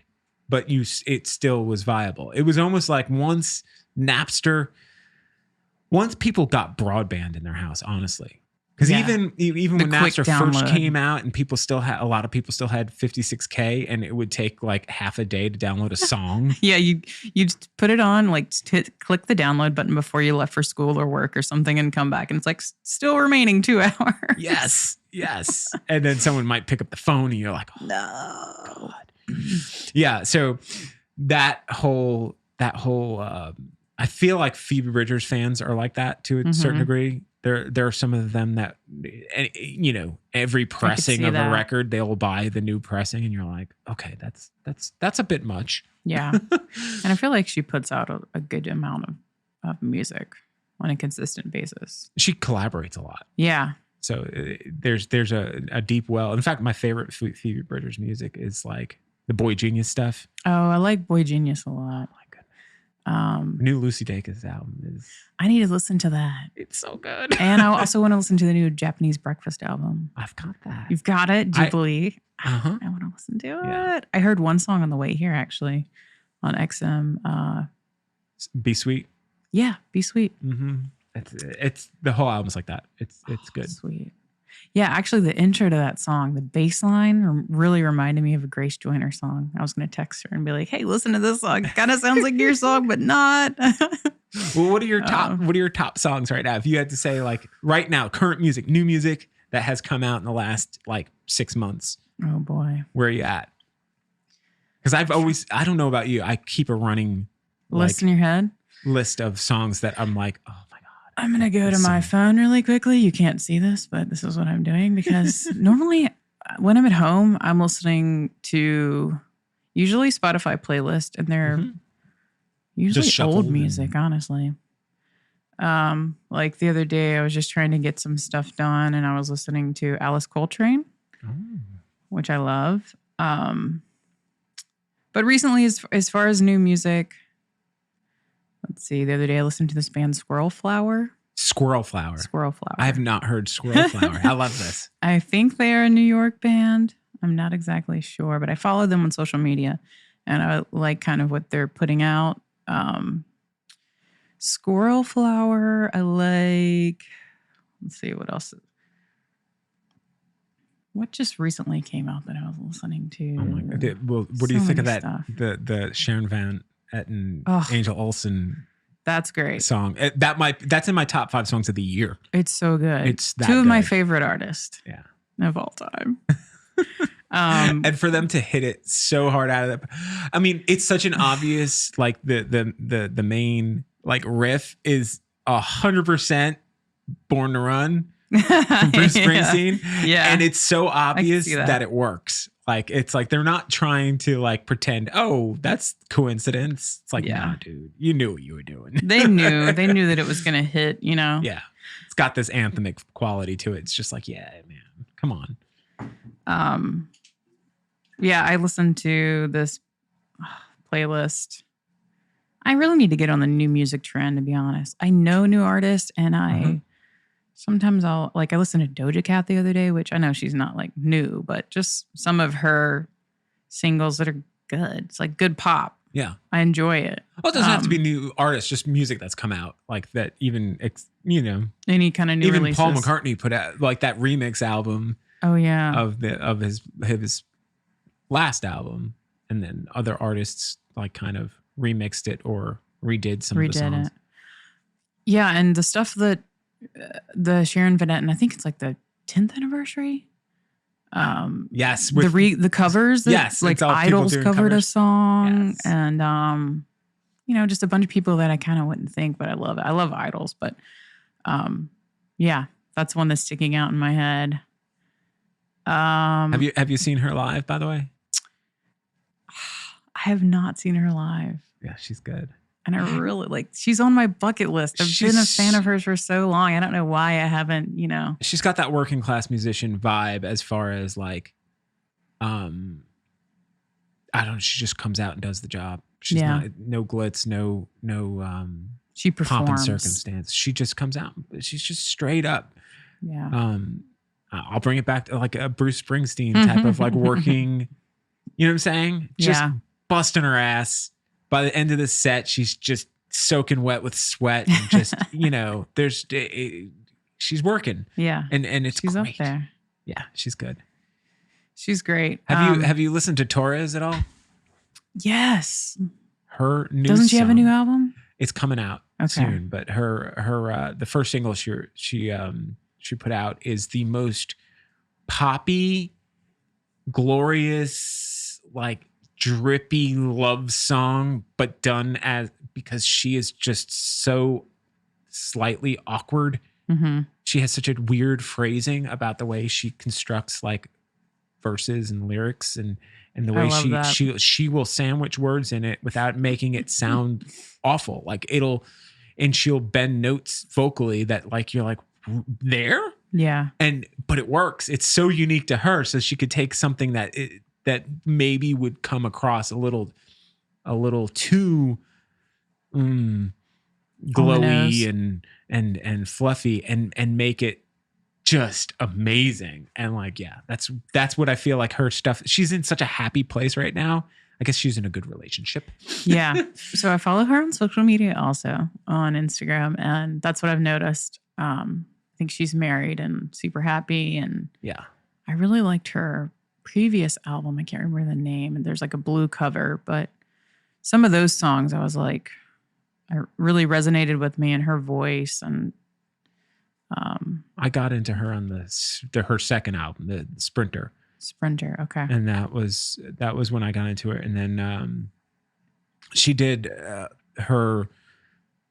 but it still was viable. It was almost like once people got broadband in their house, honestly. Because even when Napster first came out, and a lot of people still had 56K, and it would take like half a day to download a song. Yeah, you'd put it on, like click the download button before you left for school or work or something, and come back, and it's like still remaining 2 hours. Yes. And then someone might pick up the phone, and you're like, oh, no. God. Yeah. So that whole I feel like Phoebe Bridgers fans are like that to a certain degree. There are some of them that, every pressing of a record, they'll buy the new pressing, and you're like, okay, that's a bit much. Yeah. And I feel like she puts out a good amount of music on a consistent basis. She collaborates a lot. Yeah. So there's a deep well. In fact, my favorite Phoebe Bridgers music is like the Boy Genius stuff. Oh, I like Boy Genius a lot. New Lucy Dacus album is. I need to listen to that. It's so good. And I also want to listen to the new Japanese Breakfast album. I've got that. You've got it, Jubilee. I want to listen to it. Yeah. I heard one song on the way here, actually, on XM. Be Sweet. Yeah, Be Sweet. Mm-hmm. It's the whole album's like that. It's good. Sweet. Yeah, actually, the intro to that song, the bass line really reminded me of a Grace Joyner song. I was going to text her and be like, "Hey, listen to this song. Kind of sounds like your song, but not." Well, what are your top songs right now? If you had to say, like, right now, current music, new music that has come out in the last like 6 months. Oh boy, where are you at? Because I don't know about you, I keep a running list in your head, list of songs that I'm like, oh. I'm going to go to my phone really quickly. You can't see this, but this is what I'm doing, because normally when I'm at home, I'm listening to usually Spotify playlist, and they're usually old music, honestly. Like the other day, I was just trying to get some stuff done, and I was listening to Alice Coltrane, which I love. But recently, as far as new music, let's see. The other day, I listened to this band Squirrel Flower. Squirrel Flower. I have not heard Squirrel Flower. I love this. I think they are a New York band. I'm not exactly sure, but I follow them on social media, and I like kind of what they're putting out. Squirrel Flower, I like. Let's see what else. What just recently came out that I was listening to? Oh my God! Well, what do you think of that? Stuff. The Sharon Van Etten, Angel Olsen. That's great song. That's in my top 5 songs of the year. It's so good. It's that 2 of good. my favorite artists. Yeah. Of all time. And for them to hit it so hard out of that, I mean, it's such an obvious, like the main like riff is 100% Born to Run from Bruce Springsteen. Yeah. And it's so obvious that it works. Like, it's like, they're not trying to like pretend, oh, that's coincidence. It's like, nah, dude, you knew what you were doing. They knew that it was going to hit, you know? Yeah. It's got this anthemic quality to it. It's just like, yeah, man, come on. Yeah, I listened to this playlist. I really need to get on the new music trend, to be honest. I know new artists, and sometimes I listened to Doja Cat the other day, which I know she's not like new, but just some of her singles that are good. It's like good pop. Yeah. I enjoy it. Well, it doesn't have to be new artists, just music that's come out like that. Even, any kind of new even releases. Paul McCartney put out like that remix album. Oh yeah. Of his last album, and then other artists like kind of remixed it or redid some of the songs. Yeah, and the stuff that the Sharon Van Etten, I think it's like the 10th anniversary. Yes, the covers. Yes, like Idols covered covers. a song, yes. And just a bunch of people that I kind of wouldn't think, but I love it. I love Idols, but yeah, that's one that's sticking out in my head. Have you seen her live, by the way? I have not seen her live. Yeah, she's good. And I really she's on my bucket list. I've been a fan of hers for so long. I don't know why I haven't, She's got that working class musician vibe as far as like, she just comes out and does the job. She's not, no glitz, no, she performs. Pomp and circumstance. She just comes out. She's just straight up. Yeah. I'll bring it back to like a Bruce Springsteen type of like working, you know what I'm saying? Just busting her ass. By the end of the set, she's just soaking wet with sweat and just, she's working. Yeah. And she's great. Up there. Yeah, she's good. She's great. Have you listened to Torres at all? Yes. Her new Doesn't she song, have a new album? It's coming out soon, but her the first single she put out is the most poppy, glorious, like drippy love song, but done because she is just so slightly awkward. Mm-hmm. She has such a weird phrasing about the way she constructs like verses and lyrics, and the way she will sandwich words in it without making it sound awful. Like she'll bend notes vocally that like you're like there. Yeah. But it works. It's so unique to her. So she could take something that maybe would come across a little too glowy and fluffy and make it just amazing. And like, yeah, that's what I feel like her stuff. She's in such a happy place right now. I guess she's in a good relationship. Yeah. So I follow her on social media also on Instagram. And that's what I've noticed. I think she's married and super happy. And yeah, I really liked her previous album. I can't remember the name. And there's like a blue cover, but some of those songs I was like, I really resonated with me and her voice. And I got into her on her second album, the Sprinter. Okay. And that was when I got into her. And then she did her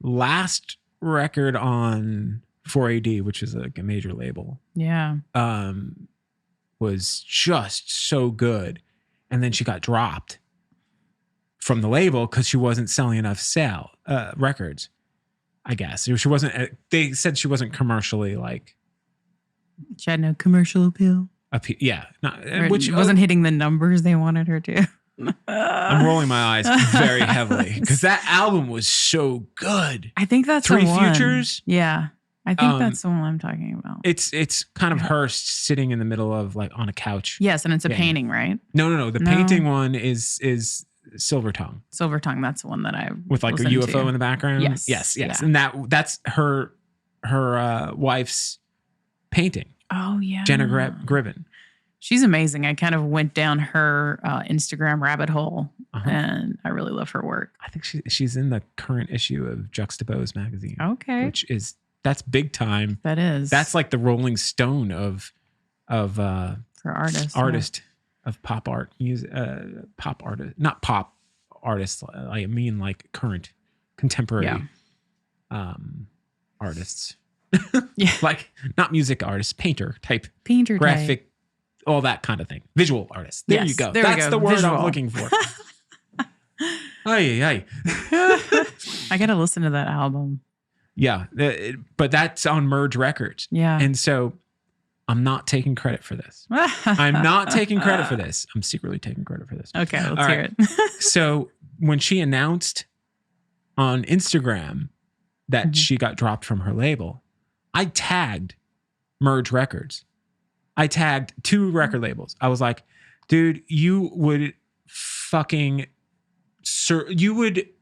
last record on 4AD, which is like a major label. Yeah. Was just so good. And then she got dropped from the label because she wasn't selling enough records, I guess. She wasn't, they said she wasn't commercially like. She had no commercial appeal. Yeah. Which wasn't hitting the numbers they wanted her to. I'm rolling my eyes very heavily because that album was so good. I think that's Three the one. Futures. Yeah. I think that's the one I'm talking about. It's kind of her sitting in the middle of like on a couch. Yes, and it's a painting, right? No. The painting one is Silver Tongue. Silver Tongue, that's the one that I with like a UFO in the background. Yes. Yeah. And that's her wife's painting. Oh yeah, Jenna Griven. She's amazing. I kind of went down her Instagram rabbit hole, and I really love her work. I think she's in the current issue of Juxtapose magazine. Okay, that's big time. That is. That's like the Rolling Stone of for artists. Artist. of pop art music, pop artist, not pop artists. I mean, like current contemporary artists. Yeah. Like not music artists, painter type, graphic, all that kind of thing. Visual artists. There you go. That's the word I'm looking for. Ay. I got to listen to that album. Yeah. But that's on Merge Records. Yeah. And so I'm not taking credit for this. I'm not taking credit for this. I'm secretly taking credit for this. Okay, let's hear it. So when she announced on Instagram that she got dropped from her label, I tagged Merge Records. I tagged 2 record labels. I was like, dude, you would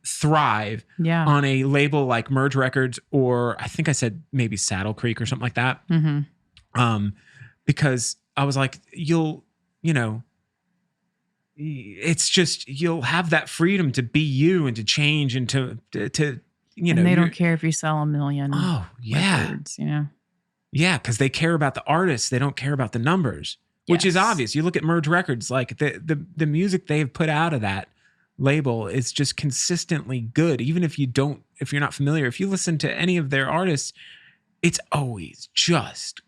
thrive on a label like Merge Records, or I think I said maybe Saddle Creek or something like that. Because I was like, it's just, you'll have that freedom to be you and to change and to and they don't care if you sell 1 million records, Yeah, because they care about the artists. They don't care about the numbers, which is obvious. You look at Merge Records, like the music they've put out of that label is just consistently good. Even if you're not familiar, if you listen to any of their artists, it's always just,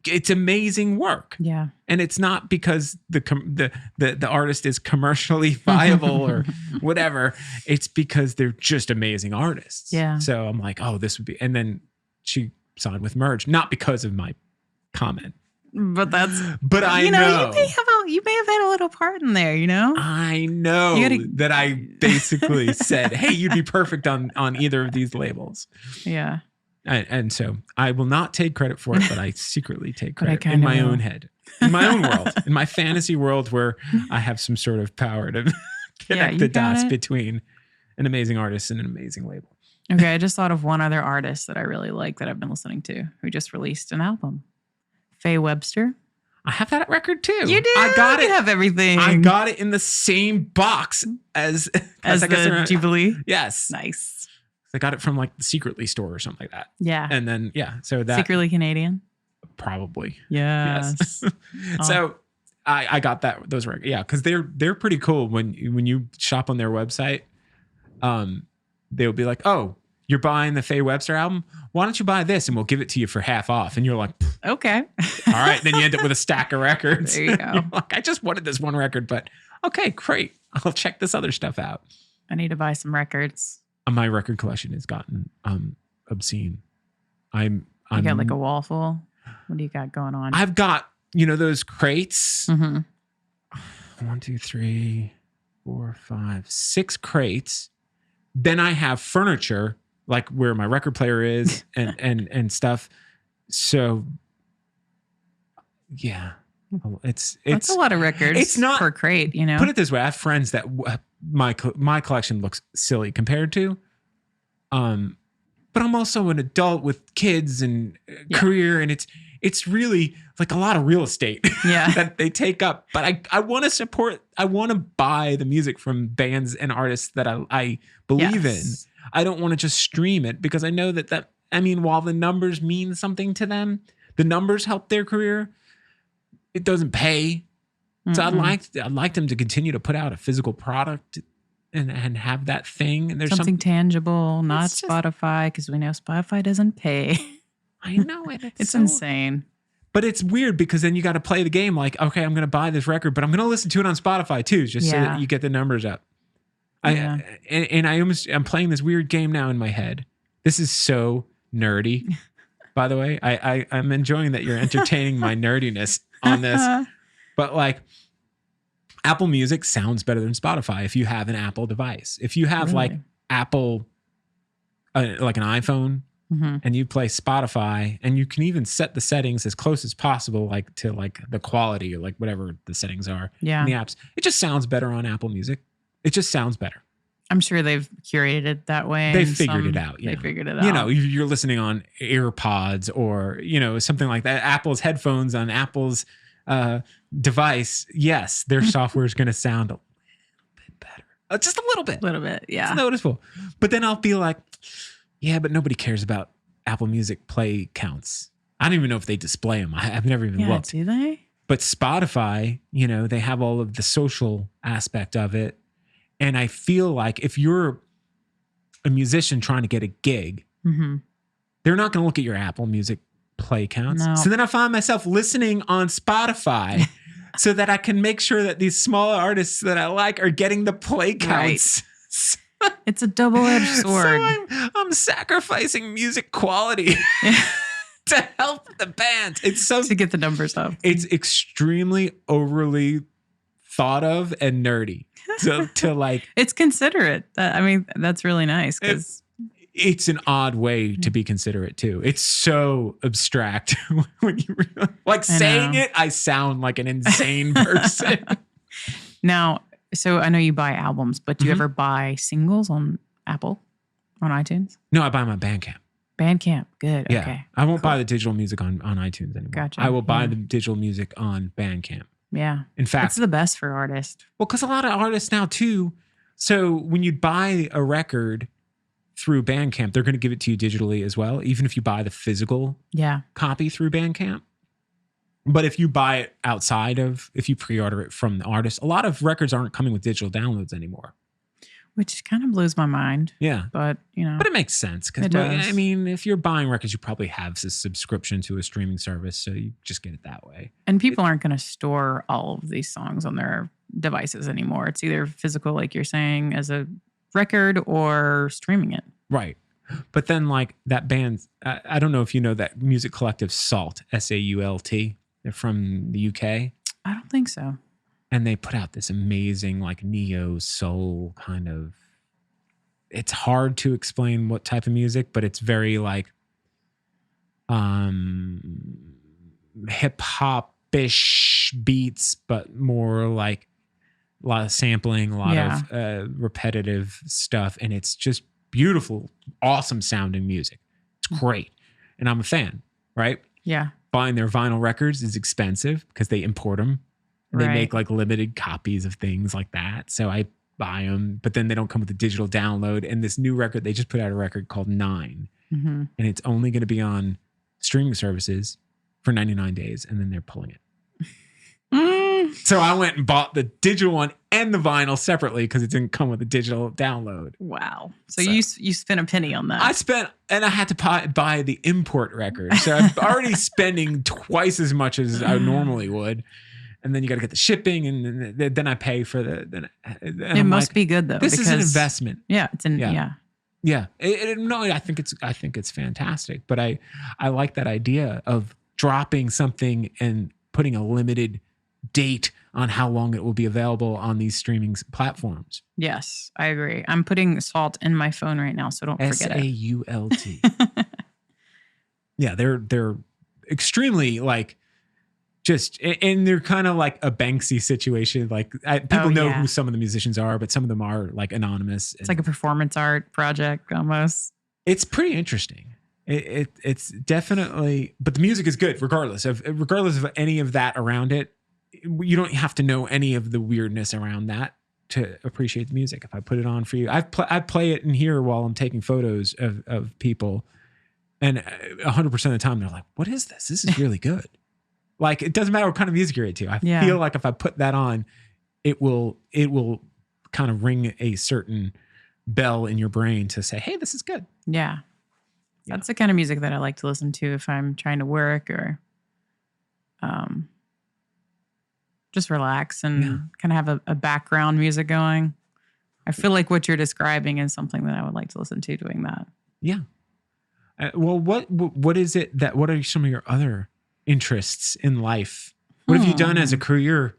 it's amazing work. Yeah. And it's not because the artist is commercially viable or whatever. It's because they're just amazing artists. Yeah. So I'm like, oh, this would be, and then she signed with Merge, not because of my comment. But I know. You may have had a little part in there, I know that I basically said, hey, you'd be perfect on either of these labels. Yeah. And so I will not take credit for it, but I secretly take credit in my own head, in my own world, in my fantasy world where I have some sort of power to connect the dots between an amazing artist and an amazing label. Okay, I just thought of one other artist that I really like that I've been listening to who just released an album. Faye Webster. I have that record too. You do? I got it. You have everything. I got it in the same box as the Jubilee? Yes. Nice. I got it from like the Secretly store or something like that. Yeah. And then, so that. Secretly Canadian? Probably. Yes. So I got those records. Yeah. Cause they're pretty cool. When you shop on their website, they'll be like, oh, you're buying the Faye Webster album? Why don't you buy this and we'll give it to you for half off? And you're like, okay. All right. Then you end up with a stack of records. There you go. Like, I just wanted this one record, but okay, great. I'll check this other stuff out. I need to buy some records. My record collection has gotten obscene. You got like a wall full? What do you got going on? I've got, those crates. 1, 2, 3, 4, 5, 6 crates. Then I have furniture, like where my record player is and stuff. So yeah, it's that's a lot of records. It's not per crate, Put it this way: I have friends that my collection looks silly compared to, but I'm also an adult with kids and career, and it's really like a lot of real estate that they take up. But I want to support. I want to buy the music from bands and artists that I believe in. I don't want to just stream it because I know that while the numbers mean something to them, the numbers help their career. It doesn't pay. So I'd like them to continue to put out a physical product and have that thing. And there's something tangible, not Spotify, because we know Spotify doesn't pay. I know it. It's insane. But it's weird because then you got to play the game like, okay, I'm going to buy this record, but I'm going to listen to it on Spotify too, just so that you get the numbers up. I'm playing this weird game now in my head. This is so nerdy, by the way. I'm enjoying that you're entertaining my nerdiness on this. But like, Apple Music sounds better than Spotify if you have an Apple device. If you have like Apple, like an iPhone, and you play Spotify, and you can even set the settings as close as possible, like to like the quality or like whatever the settings are in the apps. It just sounds better on Apple Music. It just sounds better. I'm sure they've curated it that way. They figured it out. They figured it out. You're listening on AirPods or, something like that. Apple's headphones on Apple's device. Yes, their software is going to sound a little bit better. Just a little bit. A little bit, yeah. It's noticeable. But then I'll be like, yeah, but nobody cares about Apple Music play counts. I don't even know if they display them. I've never even looked. Do they? But Spotify, they have all of the social aspect of it. And I feel like if you're a musician trying to get a gig, they're not going to look at your Apple Music play counts. No. So then I find myself listening on Spotify so that I can make sure that these smaller artists that I like are getting the play counts. Right. It's a double-edged sword. So I'm sacrificing music quality to help the band. It's so to get the numbers up. It's extremely overly thought of and nerdy. To like, it's considerate. That's really nice because it's an odd way to be considerate too. It's so abstract when you like saying it. I sound like an insane person. Now, so I know you buy albums, but do you ever buy singles on Apple, on iTunes? No, I buy them on Bandcamp. Bandcamp, good. Yeah. Okay. I won't buy the digital music on iTunes anymore. Gotcha. I will buy the digital music on Bandcamp. Yeah. In fact, it's the best for artists. Well, because a lot of artists now too. So when you buy a record through Bandcamp, they're going to give it to you digitally as well, even if you buy the physical copy through Bandcamp. But if you buy it if you pre-order it from the artist, a lot of records aren't coming with digital downloads anymore. Which kind of blows my mind. Yeah. But, But it makes sense. Because, I mean, if you're buying records, you probably have a subscription to a streaming service. So you just get it that way. And people aren't going to store all of these songs on their devices anymore. It's either physical, like you're saying, as a record or streaming it. Right. But then like that band, I don't know if you know that music collective SAULT, SAULT. They're from the UK. I don't think so. And they put out this amazing like neo soul kind of, it's hard to explain what type of music, but it's very like hip hop-ish beats, but more like a lot of sampling, a lot of repetitive stuff. And it's just beautiful, awesome sounding music. It's great. And I'm a fan, right? Yeah. Buying their vinyl records is expensive because they import them. They make like limited copies of things like that. So I buy them, but then they don't come with a digital download. And this new record, they just put out a record called 9. And it's only going to be on streaming services for 99 days. And then they're pulling it. So I went and bought the digital one and the vinyl separately because it didn't come with a digital download. Wow. So you spent a penny on that. And I had to buy the import record. So I'm already spending twice as much as I normally would. And then you got to get the shipping, and then I pay for it must be good though. This is an investment. Yeah, it's Yeah. I think it's fantastic. But I like that idea of dropping something and putting a limited date on how long it will be available on these streaming platforms. Yes, I agree. I'm putting SAULT in my phone right now, so don't forget it. SAULT. Yeah, they're extremely like. And they're kind of like a Banksy situation. Like people know who some of the musicians are, but some of them are like anonymous. It's like a performance art project almost. It's pretty interesting. It's definitely, but the music is good regardless of any of that around it. You don't have to know any of the weirdness around that to appreciate the music. If I put it on for you, I play it in here while I'm taking photos of people, and 100% of the time they're like, "What is this? This is really good." Like, it doesn't matter what kind of music you're into. I feel like if I put that on, it will kind of ring a certain bell in your brain to say, hey, this is good. Yeah. That's the kind of music that I like to listen to if I'm trying to work or just relax and kind of have a background music going. I feel like what you're describing is something that I would like to listen to doing that. Yeah. Well, what is it what are some of your other interests in life? What have you done as a career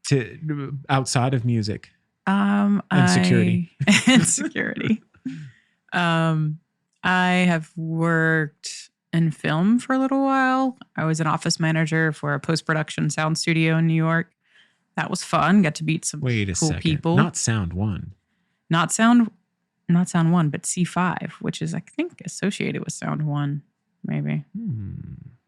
to outside of music? And security. I have worked in film for a little while. I was an office manager for a post-production sound studio in New York. That was fun. Got to meet some cool people. Not Sound One. Not Sound One, but C5, which is I think associated with Sound One, maybe.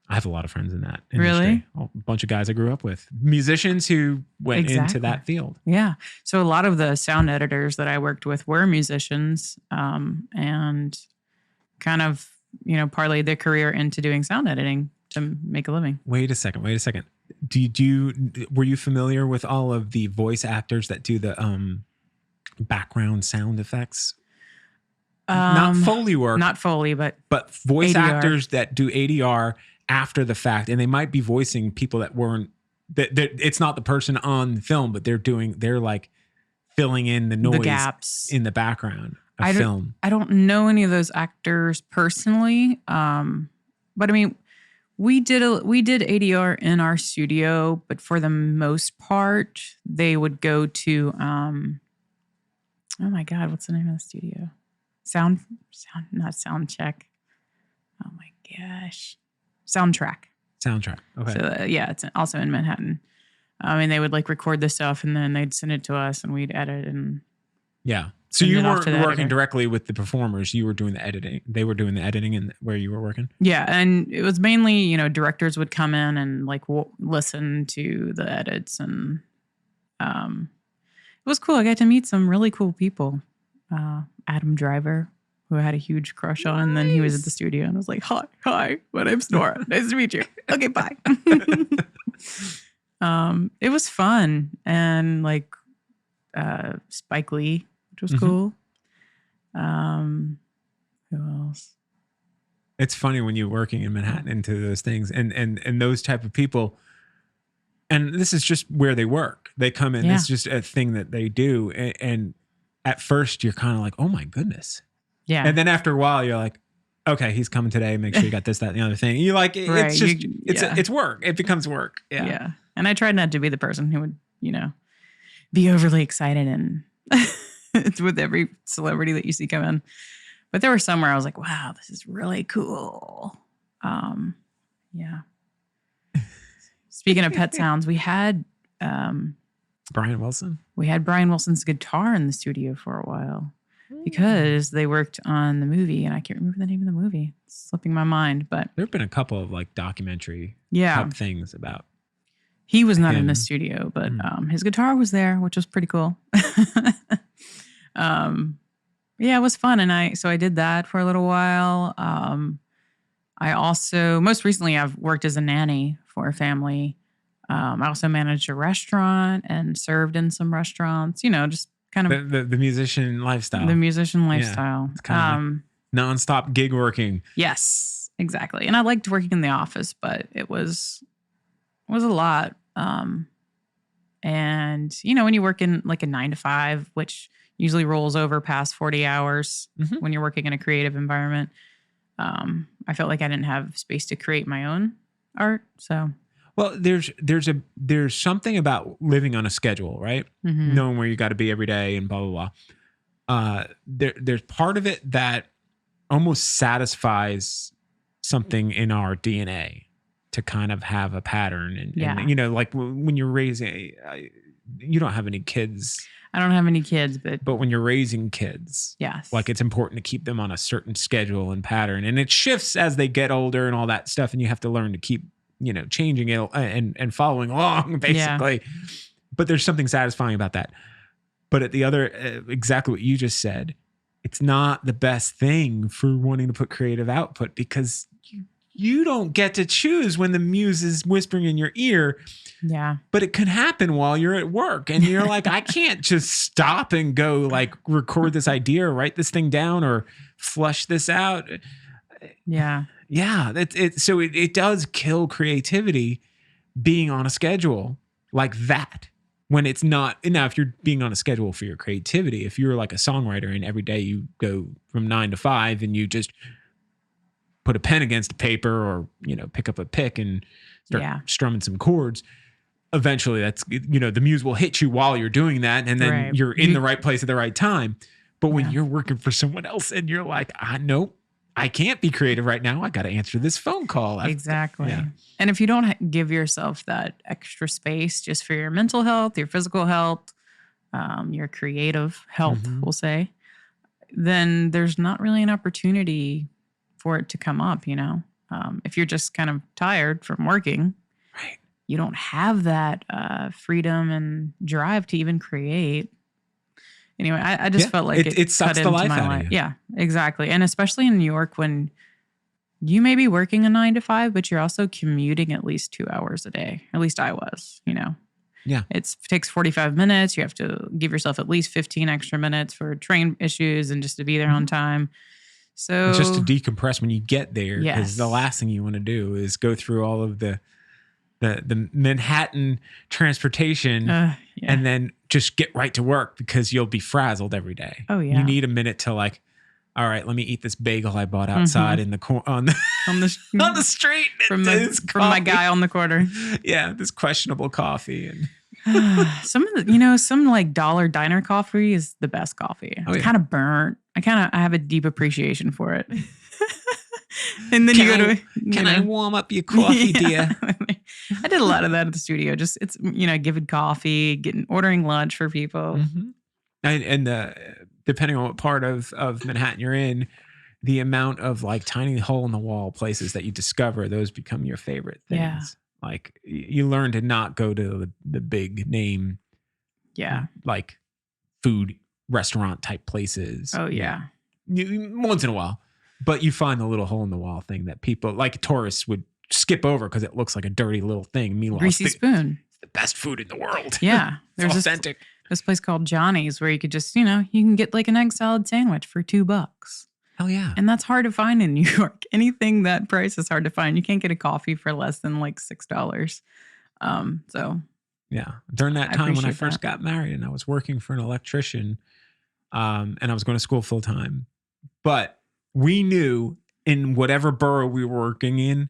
I have a lot of friends in that industry. Really? A bunch of guys I grew up with. Musicians who went into that field. Yeah. So a lot of the sound editors that I worked with were musicians and kind of, parlayed their career into doing sound editing to make a living. Wait a second. Were you familiar with all of the voice actors that do the background sound effects? Not Foley work, not Foley, but voice ADR. actors that do ADR after the fact, and they might be voicing people that weren't. That it's not the person on the film, but they're like filling in the noise, the gaps in the background of film. I don't know any of those actors personally, but I mean, we did ADR in our studio, but for the most part, they would go to oh my God, what's the name of the studio? Not sound check. Oh my gosh. Soundtrack. Okay. So yeah, it's also in Manhattan. And they would like record the stuff and then they'd send it to us and we'd edit and yeah. So you weren't working directly with the performers. You were doing the editing. They were doing the editing and where you were working. Yeah, and it was mainly, you know, directors would come in and like listen to the edits, and it was cool. I got to meet some really cool people. Adam Driver, who I had a huge crush on, and then he was at the studio and I was like, hi, my name's Nora. Nice to meet you. Okay, bye. It was fun, and like Spike Lee, which was cool. Who else? It's funny when you're working in Manhattan into those things and those type of people. And this is just where they work. They come in. Yeah. It's just a thing that they do. And at first you're kind of like, oh my goodness. Yeah. And then after a while you're like, okay, he's coming today. Make sure you got this, that, and the other thing. You like, right. It's just, it's work. It becomes work. Yeah. Yeah. And I tried not to be the person who would, you know, be overly excited and it's with every celebrity that you see come in. But there were some where I was like, wow, this is really cool. Yeah. Speaking of pet sounds, we had Brian Wilson. We had Brian Wilson's guitar in the studio for a while because they worked on the movie, and I can't remember the name of the movie. It's slipping my mind, but there have been a couple of like documentary type things about. He was not in the studio, but his guitar was there, which was pretty cool. Yeah, it was fun. And I did that for a little while. I also, most recently, I've worked as a nanny for a family. I also managed a restaurant and served in some restaurants, you know, just kind of. The musician lifestyle. The musician lifestyle. Yeah, it's kind of nonstop gig working. Yes, exactly. And I liked working in the office, but it was a lot. And, you know, when you work in like a 9 to 5, which usually rolls over past 40 hours when you're working in a creative environment. I felt like I didn't have space to create my own art. So, well, there's something about living on a schedule, right? Knowing where you got to be every day and blah, blah, blah. There's part of it that almost satisfies something in our DNA to kind of have a pattern. And you know, like when you're raising, you don't have any kids. I don't have any kids, but when you're raising kids, yes, like it's important to keep them on a certain schedule and pattern, and it shifts as they get older and all that stuff, and you have to learn to keep, you know, changing it and following along basically. Yeah. But there's something satisfying about that. But at the other, exactly what you just said, it's not the best thing for wanting to put creative output because you don't get to choose when the muse is whispering in your ear. Yeah. But it could happen while you're at work and you're like, I can't just stop and go like record this idea or write this thing down or flush this out. Yeah. Yeah. So it does kill creativity being on a schedule like that when it's not. Now, if you're being on a schedule for your creativity, if you're like a songwriter and every day you go from 9 to 5 and you just put a pen against a paper or, you know, pick up a pick and start strumming some chords, eventually that's, you know, the muse will hit you while you're doing that. And then you're in the right place at the right time. But when you're working for someone else and you're like, nope, I can't be creative right now. I got to answer this phone call. Exactly. Yeah. And if you don't give yourself that extra space just for your mental health, your physical health, your creative health, we'll say, then there's not really an opportunity for it to come up, you know. If you're just kind of tired from working, right, you don't have that freedom and drive to even create. Anyway, I just felt like it sucks the life out of you. Yeah, exactly. And especially in New York when you may be working a 9 to 5, but you're also commuting at least 2 hours a day. At least I was, Yeah. It takes 45 minutes. You have to give yourself at least 15 extra minutes for train issues and just to be there on time. So just to decompress when you get there, because the Yes. last thing you want to do is go through all of the Manhattan transportation and then just get right to work because you'll be frazzled every day. Oh, yeah. You need a minute to like, all right, let me eat this bagel I bought outside in the on the street from my guy on the corner. Yeah, this questionable coffee and some of the, some like dollar diner coffee is the best coffee. It's kind of burnt. I have a deep appreciation for it. And then can I warm up your coffee, dear? I did a lot of that at the studio. Just it's giving coffee, ordering lunch for people. And depending on what part of Manhattan you're in, the amount of like tiny hole in the wall places that you discover, those become your favorite things. Yeah. Like you learn to not go to the big name, like food restaurant type places. Oh yeah, once in a while, but you find the little hole in the wall thing that people like tourists would skip over because it looks like a dirty little thing. Meanwhile, greasy spoon, it's the best food in the world. Yeah, there's authentic. This place called Johnny's where you could just you can get like an egg salad sandwich for $2. Hell yeah. And that's hard to find in New York. Anything that price is hard to find. You can't get a coffee for less than like $6. So yeah. During that time when I first got married and I was working for an electrician, and I was going to school full time, but we knew in whatever borough we were working in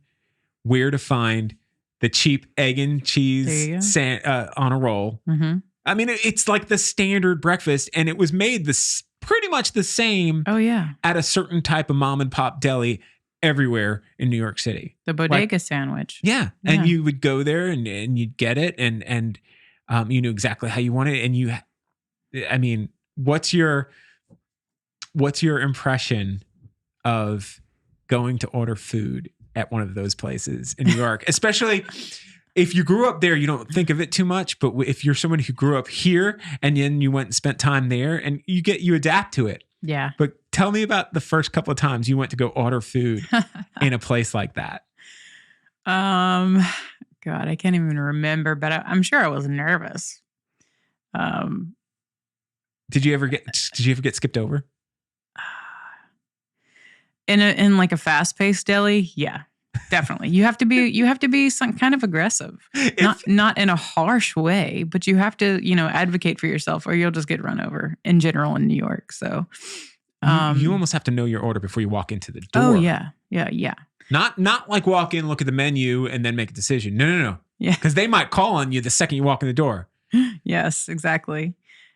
where to find the cheap egg and cheese on a roll. Mm-hmm. I mean, it's like the standard breakfast, and it was made pretty much the same. Oh yeah, at a certain type of mom and pop deli everywhere in New York City. The bodega sandwich. Yeah. And you would go there and you'd get it and you knew exactly how you want it. And what's your impression of going to order food at one of those places in New York? Especially if you grew up there, you don't think of it too much, but if you're someone who grew up here and then you went and spent time there and you adapt to it. Yeah. But tell me about the first couple of times you went to go order food in a place like that. God, I can't even remember, but I'm sure I was nervous. Did you ever get skipped over? In like a fast-paced deli? Yeah. Definitely. You have to be some kind of aggressive. Not in a harsh way, but you have to, advocate for yourself or you'll just get run over in general in New York. So you almost have to know your order before you walk into the door. Oh yeah. Yeah. Yeah. Not like walk in, look at the menu and then make a decision. No. Yeah. Because they might call on you the second you walk in the door. Yes, exactly.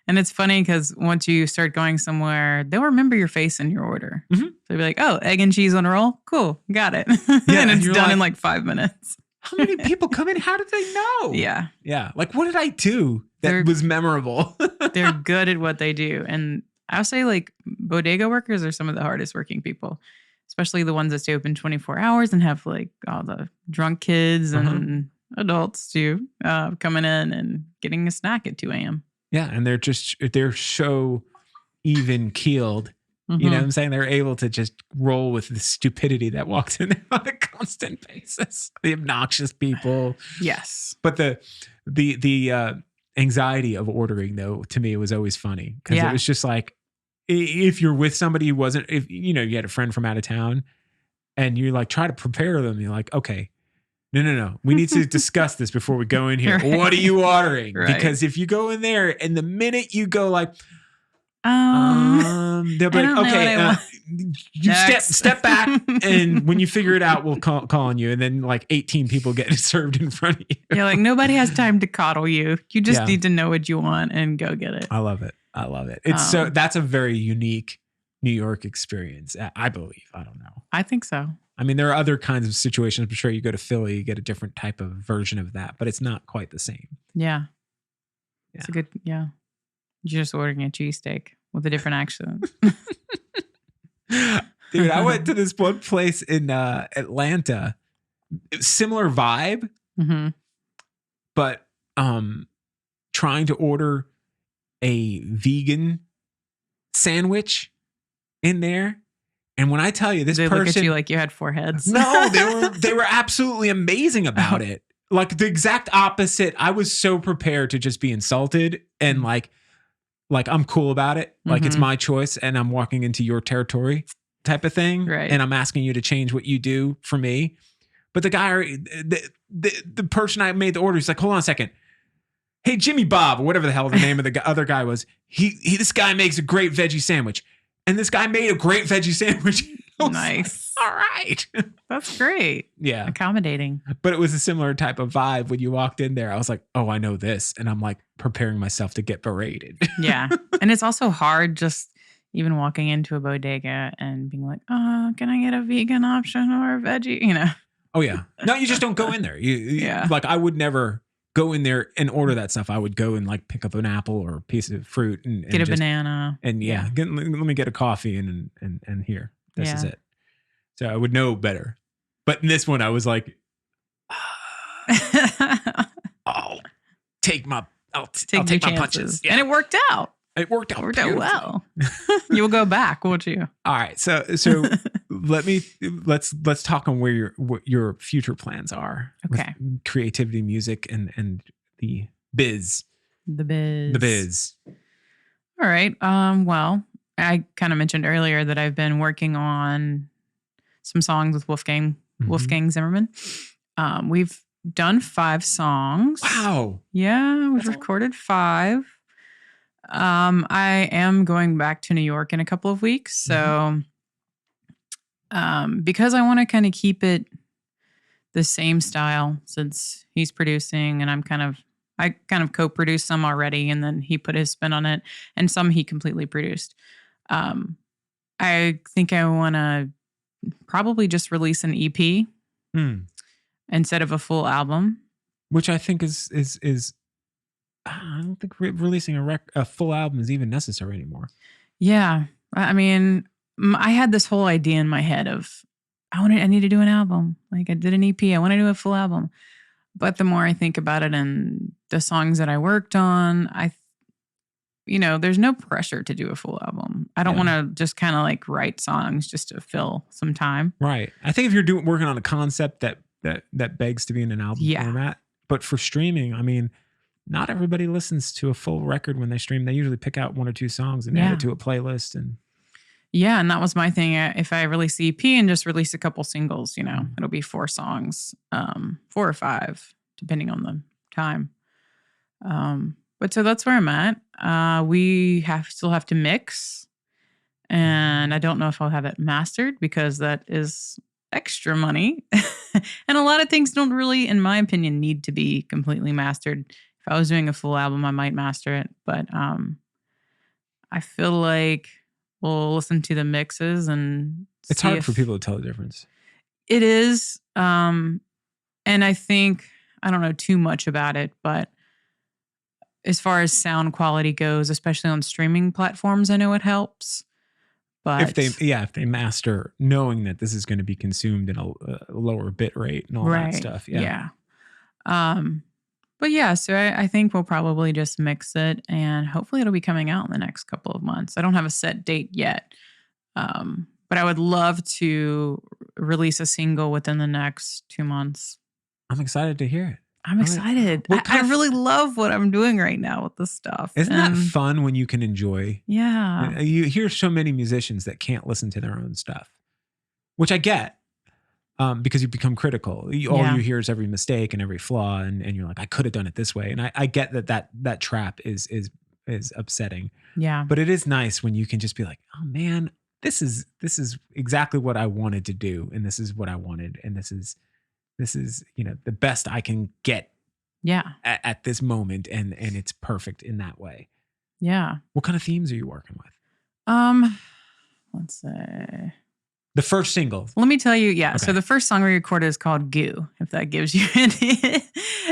And it's funny because once you start going somewhere, they'll remember your face in your order. Mm-hmm. So they'll be like, oh, egg and cheese on a roll? Cool. Got it. Yeah, and it's done in like 5 minutes. How many people come in? How did they know? Yeah. Yeah. Like, what did I do that was memorable? They're good at what they do. And I'll say like bodega workers are some of the hardest working people, especially the ones that stay open 24 hours and have like all the drunk kids and adults too, coming in and getting a snack at 2 a.m. Yeah, and they're so even keeled. You know what I'm saying? They're able to just roll with the stupidity that walks in there on a constant basis. The obnoxious people. Yes. But the anxiety of ordering, though, to me, was always funny. Because it was just like, if you're with somebody who wasn't, if you had a friend from out of town and you like try to prepare them, you're like, okay, no. We need to discuss this before we go in here. Right. What are you ordering? Right. Because if you go in there and the minute you go like, they'll be like, okay, you step back. And when you figure it out, we'll call on you. And then like 18 people get served in front of you. You're like, nobody has time to coddle you. You just need to know what you want and go get it. I love it. It's that's a very unique New York experience. I believe. I don't know. I think so. I mean, there are other kinds of situations. I'm sure you go to Philly, you get a different type of version of that, but it's not quite the same. Yeah. It's a good, You're just ordering a cheesesteak with a different accent. Dude, I went to this one place in Atlanta. Similar vibe, but trying to order a vegan sandwich in there. And when I tell you this they person, look at you like you had 4 heads. No, they were absolutely amazing about it. Like the exact opposite. I was so prepared to just be insulted and like I'm cool about it. Like it's my choice and I'm walking into your territory type of thing. Right. And I'm asking you to change what you do for me. But the guy, the person I made the order, he's like, hold on a second. Hey, Jimmy Bob, or whatever the hell the name of the other guy was. This guy makes a great veggie sandwich. And this guy made a great veggie sandwich. Nice. Like, all right. That's great. Yeah. Accommodating. But it was a similar type of vibe when you walked in there. I was like, oh, I know this. And I'm like preparing myself to get berated. Yeah. And it's also hard just even walking into a bodega and being like, oh, can I get a vegan option or a veggie? You know? Oh, yeah. No, you just don't go in there. Yeah. Like I would never go in there and order that stuff. I would go and like pick up an apple or a piece of fruit and get a just, banana. And let me get a coffee and here, this is it. So I would know better. But in this one, I was like, I'll take my punches. Yeah. And it worked out. It worked out well. You'll go back, won't you? All right. So let's talk on what your future plans are. Okay. With creativity, music, and the biz. The biz. All right. Well, I kind of mentioned earlier that I've been working on some songs with Wolfgang Zimmerman. We've done 5 songs. Wow. Yeah, we've recorded 5. I am going back to New York in a couple of weeks. So because I want to kind of keep it the same style since he's producing and I kind of co-produced some already and then he put his spin on it and some he completely produced. I think I want to probably just release an EP instead of a full album. Which I think is I don't think releasing a full album is even necessary anymore. Yeah. I mean, I had this whole idea in my head of I need to do an album. Like I did an EP. I want to do a full album. But the more I think about it and the songs that I worked on, there's no pressure to do a full album. I don't want to just kind of like write songs just to fill some time. Right. I think if you're working on a concept that begs to be in an album format, but for streaming, I mean, not everybody listens to a full record when they stream. They usually pick out 1 or 2 songs and add it to a playlist. And and that was my thing. If I release the EP and just release a couple singles, it'll be 4 songs, 4 or 5, depending on the time. But so that's where I'm at. We still have to mix, and I don't know if I'll have it mastered because that is extra money. And a lot of things don't really, in my opinion, need to be completely mastered. If I was doing a full album, I might master it. But I feel like we'll listen to the mixes and it's hard for people to tell the difference. It is. And I think, I don't know too much about it, but as far as sound quality goes, especially on streaming platforms, I know it helps. But if they master knowing that this is going to be consumed in a lower bit rate and all that stuff. Yeah. But yeah, so I think we'll probably just mix it and hopefully it'll be coming out in the next couple of months. I don't have a set date yet. But I would love to release a single within the next 2 months. I'm excited to hear it. I'm excited. I really love what I'm doing right now with this stuff. Isn't that fun when you can enjoy? Yeah. You hear so many musicians that can't listen to their own stuff, which I get because you become critical. All you hear is every mistake and every flaw. And you're like, I could have done it this way. And I get that trap is upsetting. Yeah. But it is nice when you can just be like, oh man, this is exactly what I wanted to do. And this is what I wanted. And this is, the best I can get at this moment. And it's perfect in that way. Yeah. What kind of themes are you working with? Let's say the first single. Let me tell you. Yeah. Okay. So the first song we recorded is called Goo, if that gives you any.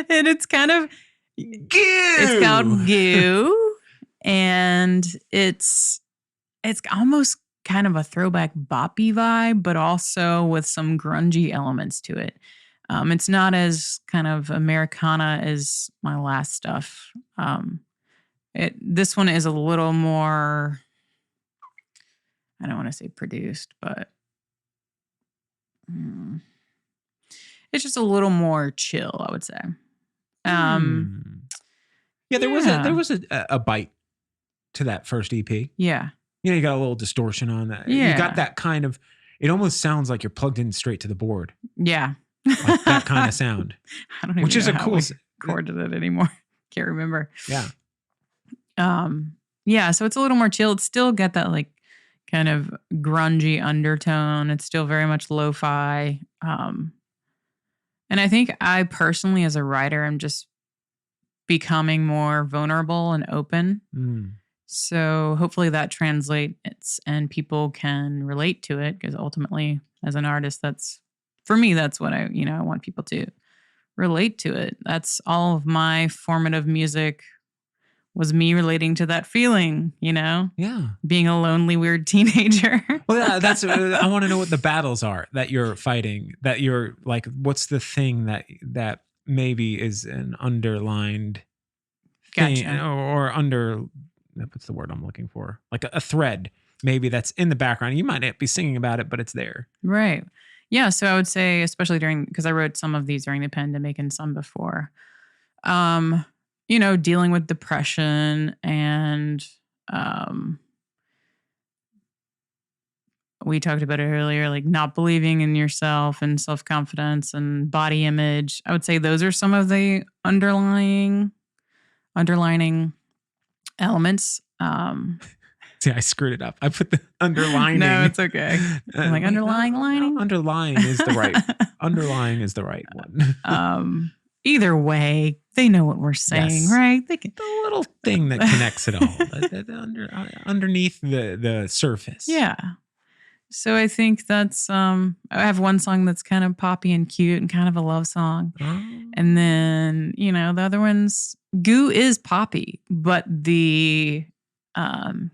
And it's kind of Goo. It's called Goo. And it's almost kind of a throwback boppy vibe, but also with some grungy elements to it. It's not as kind of Americana as my last stuff. This one is a little more, I don't want to say produced, but It's just a little more chill, I would say. Yeah, there was a bite to that first EP. Yeah. You know, you got a little distortion on that. Yeah. You got that kind of, it almost sounds like you're plugged in straight to the board. Yeah. Like that kind of sound. I don't even which know is a how cool we recorded it anymore. Can't remember. Yeah. Yeah, so it's a little more chill. It's still got that like kind of grungy undertone. It's still very much lo-fi. And I think I personally, as a writer, am just becoming more vulnerable and open. So hopefully that translates and people can relate to it, because ultimately, as an artist, that's, for me, that's what I want people to relate to it. That's all of my formative music was me relating to that feeling, Yeah. being a lonely, weird teenager. Well, that's, I want to know what the battles are that you're fighting, that you're like, what's the thing that maybe is an underlined thing, Gotcha. or under, what's the word I'm looking for? Like a thread, maybe that's in the background. You might not be singing about it, but it's there. Right. Yeah. So I would say, especially because I wrote some of these during the pandemic and some before, dealing with depression and, we talked about it earlier, like not believing in yourself and self-confidence and body image. I would say those are some of the underlining elements. See, I screwed it up. I put the underlining. No, it's okay. I'm like, underlying lining? Underlying is the right. Underlying is the right one. Either way, they know what we're saying, Yes. right? They can. The little thing that connects it all, underneath the surface. Yeah. So I think that's, I have one song that's kind of poppy and cute and kind of a love song. And then, the other ones, Goo is poppy, but the kind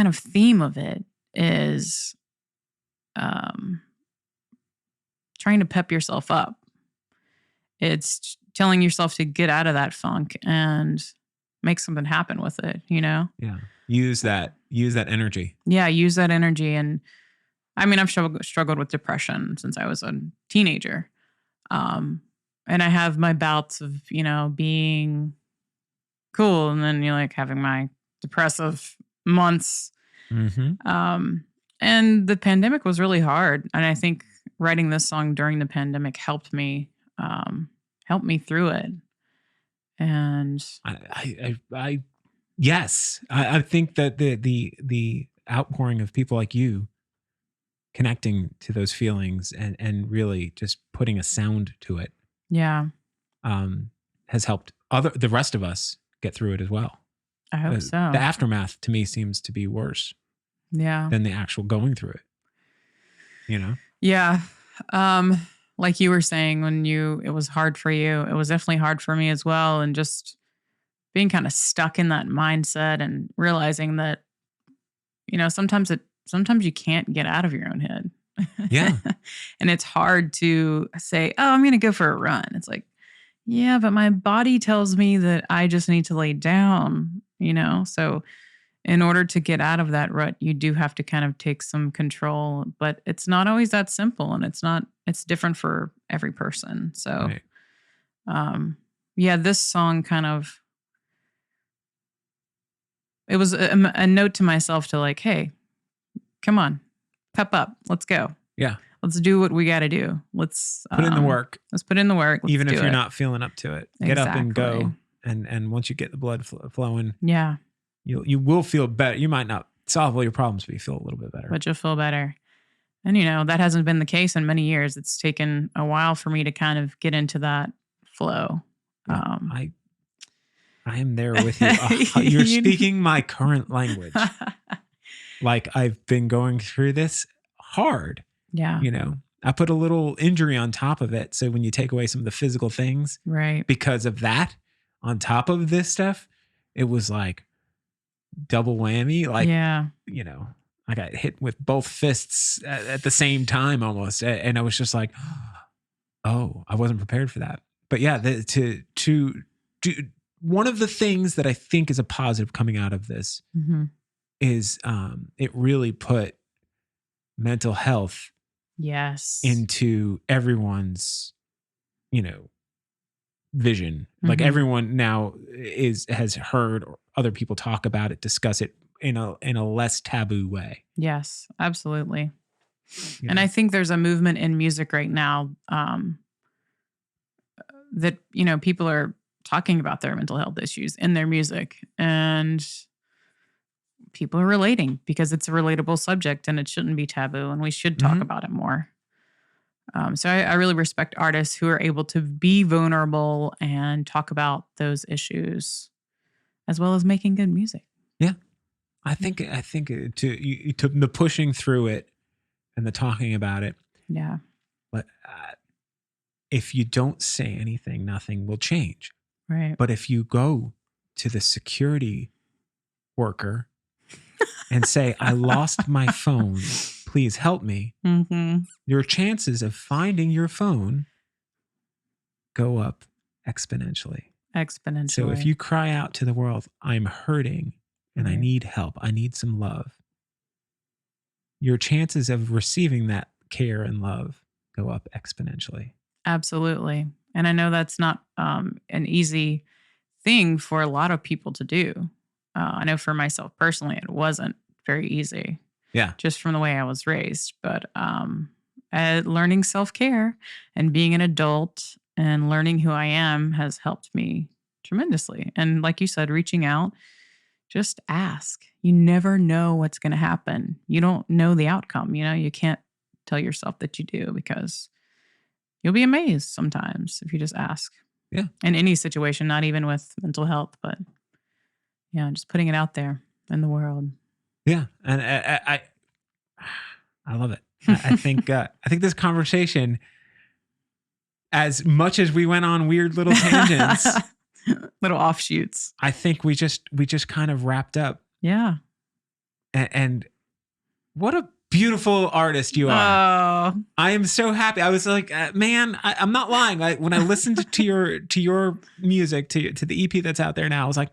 of theme of it is trying to pep yourself up. It's telling yourself to get out of that funk and make something happen with it, Yeah. Use that energy. Yeah, use that energy. And I mean, I've struggled with depression since I was a teenager. And I have my bouts of, being cool, and then having my depressive months. Mm-hmm. And the pandemic was really hard. And I think writing this song during the pandemic helped me through it. And yes, I think that the outpouring of people like you connecting to those feelings and really just putting a sound to it, yeah, has helped the rest of us get through it as well. I hope so. The aftermath to me seems to be worse, than the actual going through it. Yeah. Like you were saying, it was hard for you, it was definitely hard for me as well. And just being kind of stuck in that mindset and realizing that, sometimes you can't get out of your own head. Yeah. And it's hard to say, oh, I'm going to go for a run. It's like, yeah, but my body tells me that I just need to lay down, So in order to get out of that rut, you do have to kind of take some control, but it's not always that simple, and it's different for every person. So, right. This song kind of, it was a note to myself to like, hey, come on, pep up. Let's go. Yeah. Let's do what we got to do. Let's put in the work. Let's put in the work. Let's Even if you're not feeling up to it, get up and Exactly. go. And once you get the blood flowing, Yeah, you will feel better. You might not solve all your problems, but you feel a little bit better. but you'll feel better. And that hasn't been the case in many years. It's taken a while for me to kind of get into that flow. Yeah, I am there with you. You're speaking my current language. Like, I've been going through this hard. Yeah. I put a little injury on top of it. So when you take away some of the physical things, right, because of that, on top of this stuff, it was like double whammy. Like, I got hit with both fists at the same time almost. And I was just like, oh, I wasn't prepared for that. But yeah, to one of the things that I think is a positive coming out of this is it really put mental health Yes. into everyone's, vision. Like everyone now has heard other people talk about it, discuss it in a less taboo way. Yes, absolutely. And I think there's a movement in music right now that, people are talking about their mental health issues in their music, and people are relating because it's a relatable subject and it shouldn't be taboo, and we should talk about it more. So I really respect artists who are able to be vulnerable and talk about those issues, as well as making good music. Yeah, I think to the pushing through it and the talking about it. Yeah. But if you don't say anything, nothing will change. Right. But if you go to the security worker and say, "I lost my phone, please help me," your chances of finding your phone go up exponentially. So if you cry out to the world, "I'm hurting and I need help, I need some love," your chances of receiving that care and love go up exponentially. Absolutely. And I know that's not an easy thing for a lot of people to do. I know for myself personally, it wasn't very easy. Yeah. Just from the way I was raised. But learning self-care and being an adult and learning who I am has helped me tremendously. And like you said, reaching out, just ask. You never know what's going to happen. You don't know the outcome. You can't tell yourself that you do, because you'll be amazed sometimes if you just ask. Yeah. In any situation, not even with mental health, but just putting it out there in the world. Yeah. And I love it. I think this conversation, as much as we went on weird little tangents, little offshoots, I think we just kind of wrapped up. Yeah. And what a beautiful artist you are. Oh. I am so happy. I was like, man, I'm not lying. When I listened to your music, to the EP that's out there now, I was like,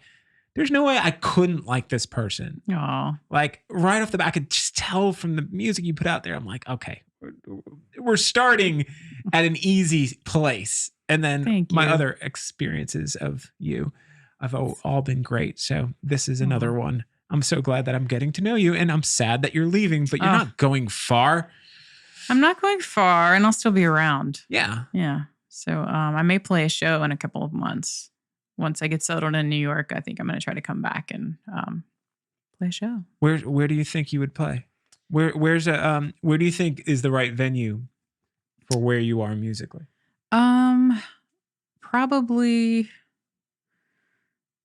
there's no way I couldn't like this person. Oh. Like right off the bat, I could just tell from the music you put out there. I'm like, okay, we're starting at an easy place. And then my other experiences of you have all been great. So this is another one. I'm so glad that I'm getting to know you, and I'm sad that you're leaving, but you're not going far. I'm not going far, and I'll still be around. Yeah. Yeah. So I may play a show in a couple of months. Once I get settled in New York, I think I'm going to try to come back and play a show. Where do you think you would play? Where do you think is the right venue for where you are musically? Probably,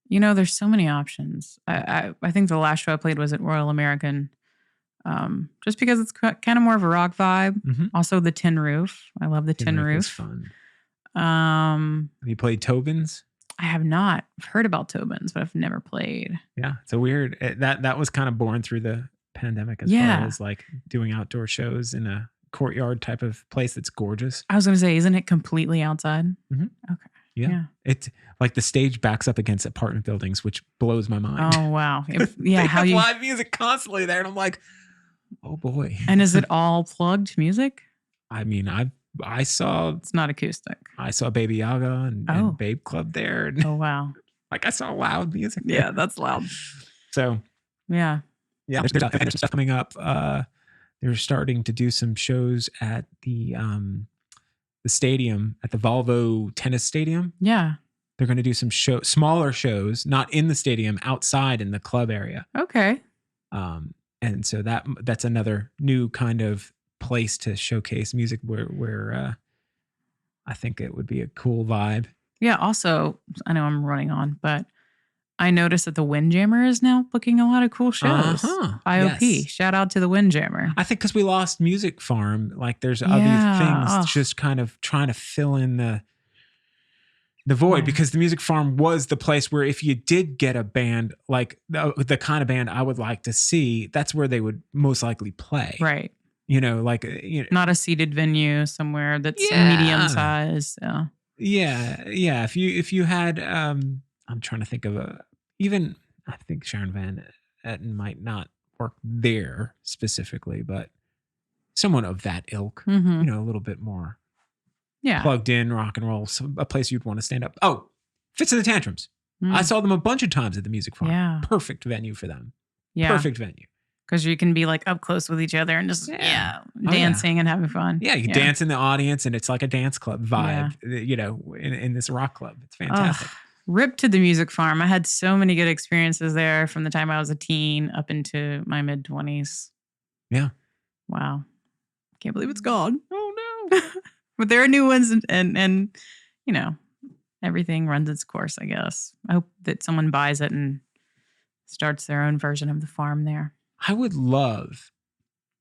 there's so many options. I think the last show I played was at Royal American, just because it's kind of more of a rock vibe. Mm-hmm. Also the Tin Roof. I love the Tin Roof. Is fun. Have you played Tobin's? I have not. I've heard about Tobin's, but I've never played. Yeah, it's a weird. That was kind of born through the pandemic, as far as like doing outdoor shows in a courtyard type of place that's gorgeous. I was going to say, isn't it completely outside? Mm-hmm. Okay. Yeah. It's like the stage backs up against apartment buildings, which blows my mind. Oh, wow. They have live music constantly there. And I'm like, oh boy. And is it all plugged music? I mean, I saw... It's not acoustic. I saw Baby Yaga and Babe Club there. And oh, wow. Like I saw loud music there. Yeah, that's loud. So... Yeah. Yeah, there's stuff coming up. They're starting to do some shows at the stadium, at the Volvo tennis stadium. Yeah. They're going to do some smaller shows, not in the stadium, outside in the club area. Okay. And so that's another new kind of place to showcase music where I think it would be a cool vibe. Yeah. Also, I know I'm running on, but I noticed that the Windjammer is now booking a lot of cool shows. IOP. Yes. Shout out to the Windjammer. I think because we lost Music Farm, like there's other things just kind of trying to fill in the void, because the Music Farm was the place where if you did get a band, like the kind of band I would like to see, that's where they would most likely play. Right. Not a seated venue somewhere that's medium size. Yeah. If you had, I'm trying to think of I think Sharon Van Etten might not work there specifically, but someone of that ilk, a little bit more plugged in rock and roll, so a place you'd want to stand up. Oh, Fits in the Tantrums. I saw them a bunch of times at the Music Farm. Yeah. Perfect venue for them. Yeah. Perfect venue. Because you can be like up close with each other and just dancing and having fun. Yeah, you can dance in the audience and it's like a dance club vibe, in this rock club. It's fantastic. Rip to the Music Farm. I had so many good experiences there from the time I was a teen up into my mid-20s. Yeah. Wow. Can't believe it's gone. Oh, no. But there are new ones and everything runs its course, I guess. I hope that someone buys it and starts their own version of the farm there. I would love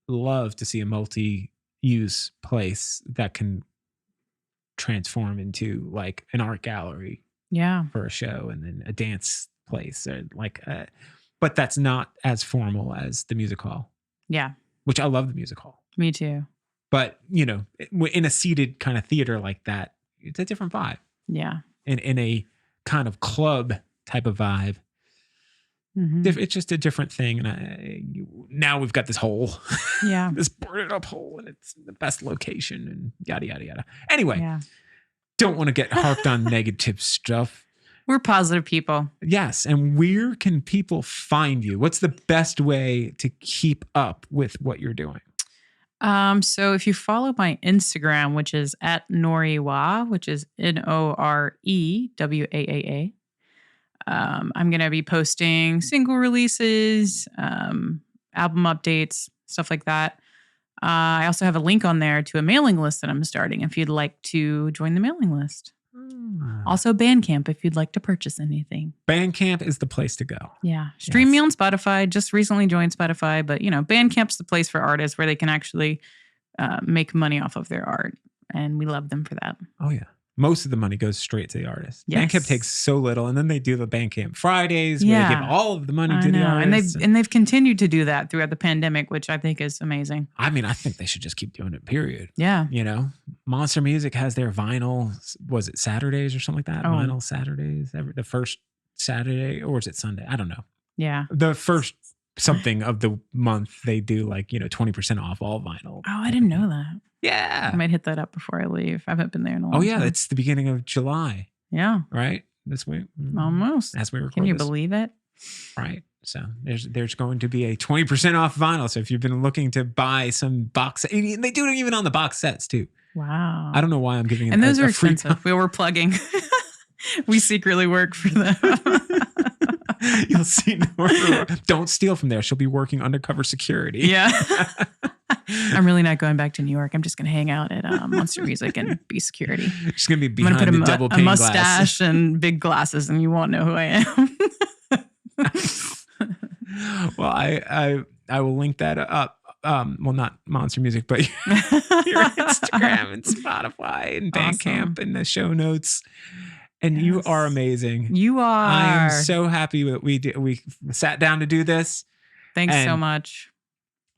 to see a multi-use place that can transform into like an art gallery for a show and then a dance place or but that's not as formal as the music hall. Yeah. Which I love the music hall. Me too. But, in a seated kind of theater like that, it's a different vibe. Yeah. In a kind of club type of vibe. It's just a different thing. And now we've got this hole. Yeah. This boarded up hole and it's the best location and yada, yada, yada. Anyway, don't want to get harped on negative stuff. We're positive people. Yes. And where can people find you? What's the best way to keep up with what you're doing? So if you follow my Instagram, which is at Noriwa, which is NOREWAAA, I'm going to be posting single releases, album updates, stuff like that. I also have a link on there to a mailing list that I'm starting if you'd like to join the mailing list. Also Bandcamp if you'd like to purchase anything. Bandcamp is the place to go. Yeah. Stream me on Spotify. Just recently joined Spotify, but Bandcamp's the place for artists where they can actually make money off of their art. And we love them for that. Oh, yeah. Most of the money goes straight to the artist. Yes. Bandcamp takes so little, and then they do the Bandcamp Fridays where they give all of the money to the artists. And they've continued to do that throughout the pandemic, which I think is amazing. I mean, I think they should just keep doing it, period. Yeah. Monster Music has their vinyl, was it Saturdays or something like that? Vinyl Saturdays, the first Saturday, or is it Sunday? I don't know. Yeah. The first something of the month, they do 20% off all vinyl. Oh, I didn't know that. Yeah. I might hit that up before I leave. I haven't been there in a long time. Oh, yeah. It's the beginning of July. Yeah. Right? This week. Almost. As we record Can you this. believe it? Right. So there's going to be a 20% off vinyl. So if you've been looking to buy some box set, and they do it even on the box sets too. Wow. I don't know why I'm giving it and those are free expensive. We were plugging. We secretly work for them. You'll see Nora. Don't steal from there. She'll be working undercover security. Yeah. I'm really not going back to New York. I'm just going to hang out at Monster Music and be security. She's going to be behind the double pane glass. A mustache and big glasses, and you won't know who I am. Well, I will link that up. Well, not Monster Music, but your Instagram and Spotify and Bandcamp and the show notes. And you are amazing. You are. I am so happy that we sat down to do this. Thanks so much.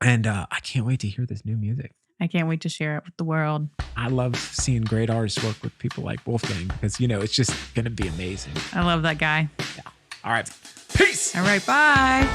And I can't wait to hear this new music. I can't wait to share it with the world. I love seeing great artists work with people like Wolfgang because, it's just going to be amazing. I love that guy. Yeah. All right. Peace. All right. Bye.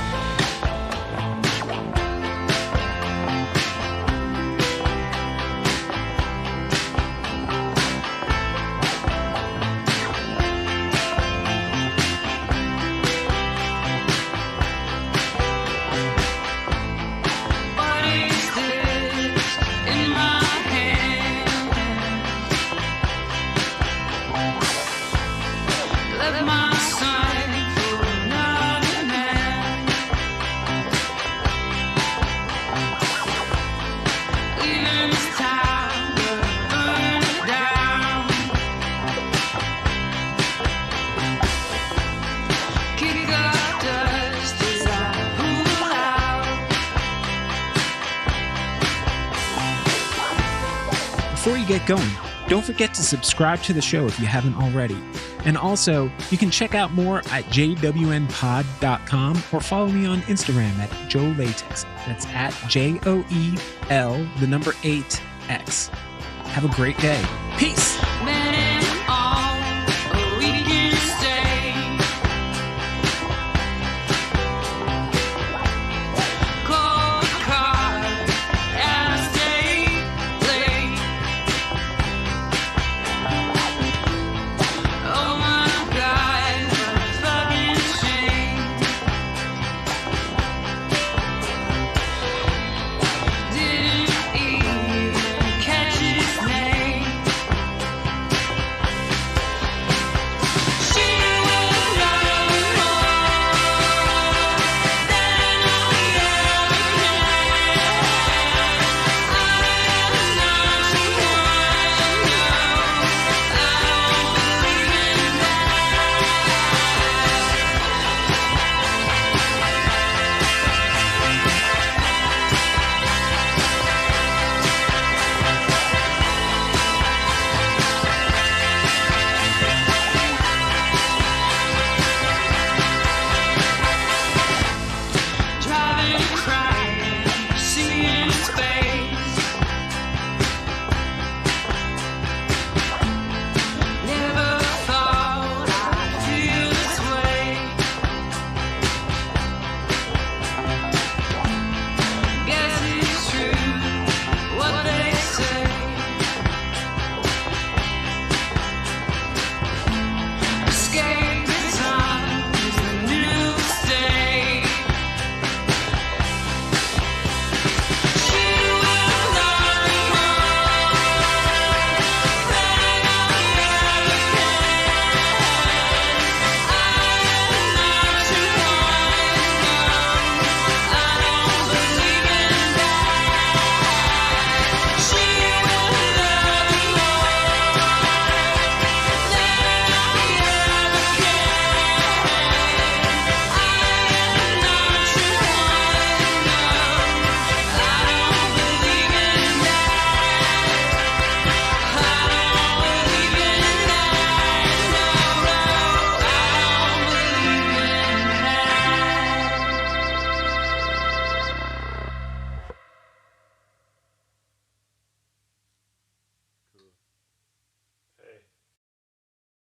Before you get going, don't forget to subscribe to the show if you haven't already. And also, you can check out more at jwnpod.com or follow me on Instagram at Joe Latex. That's at JOEL, the number 8X. Have a great day. Peace.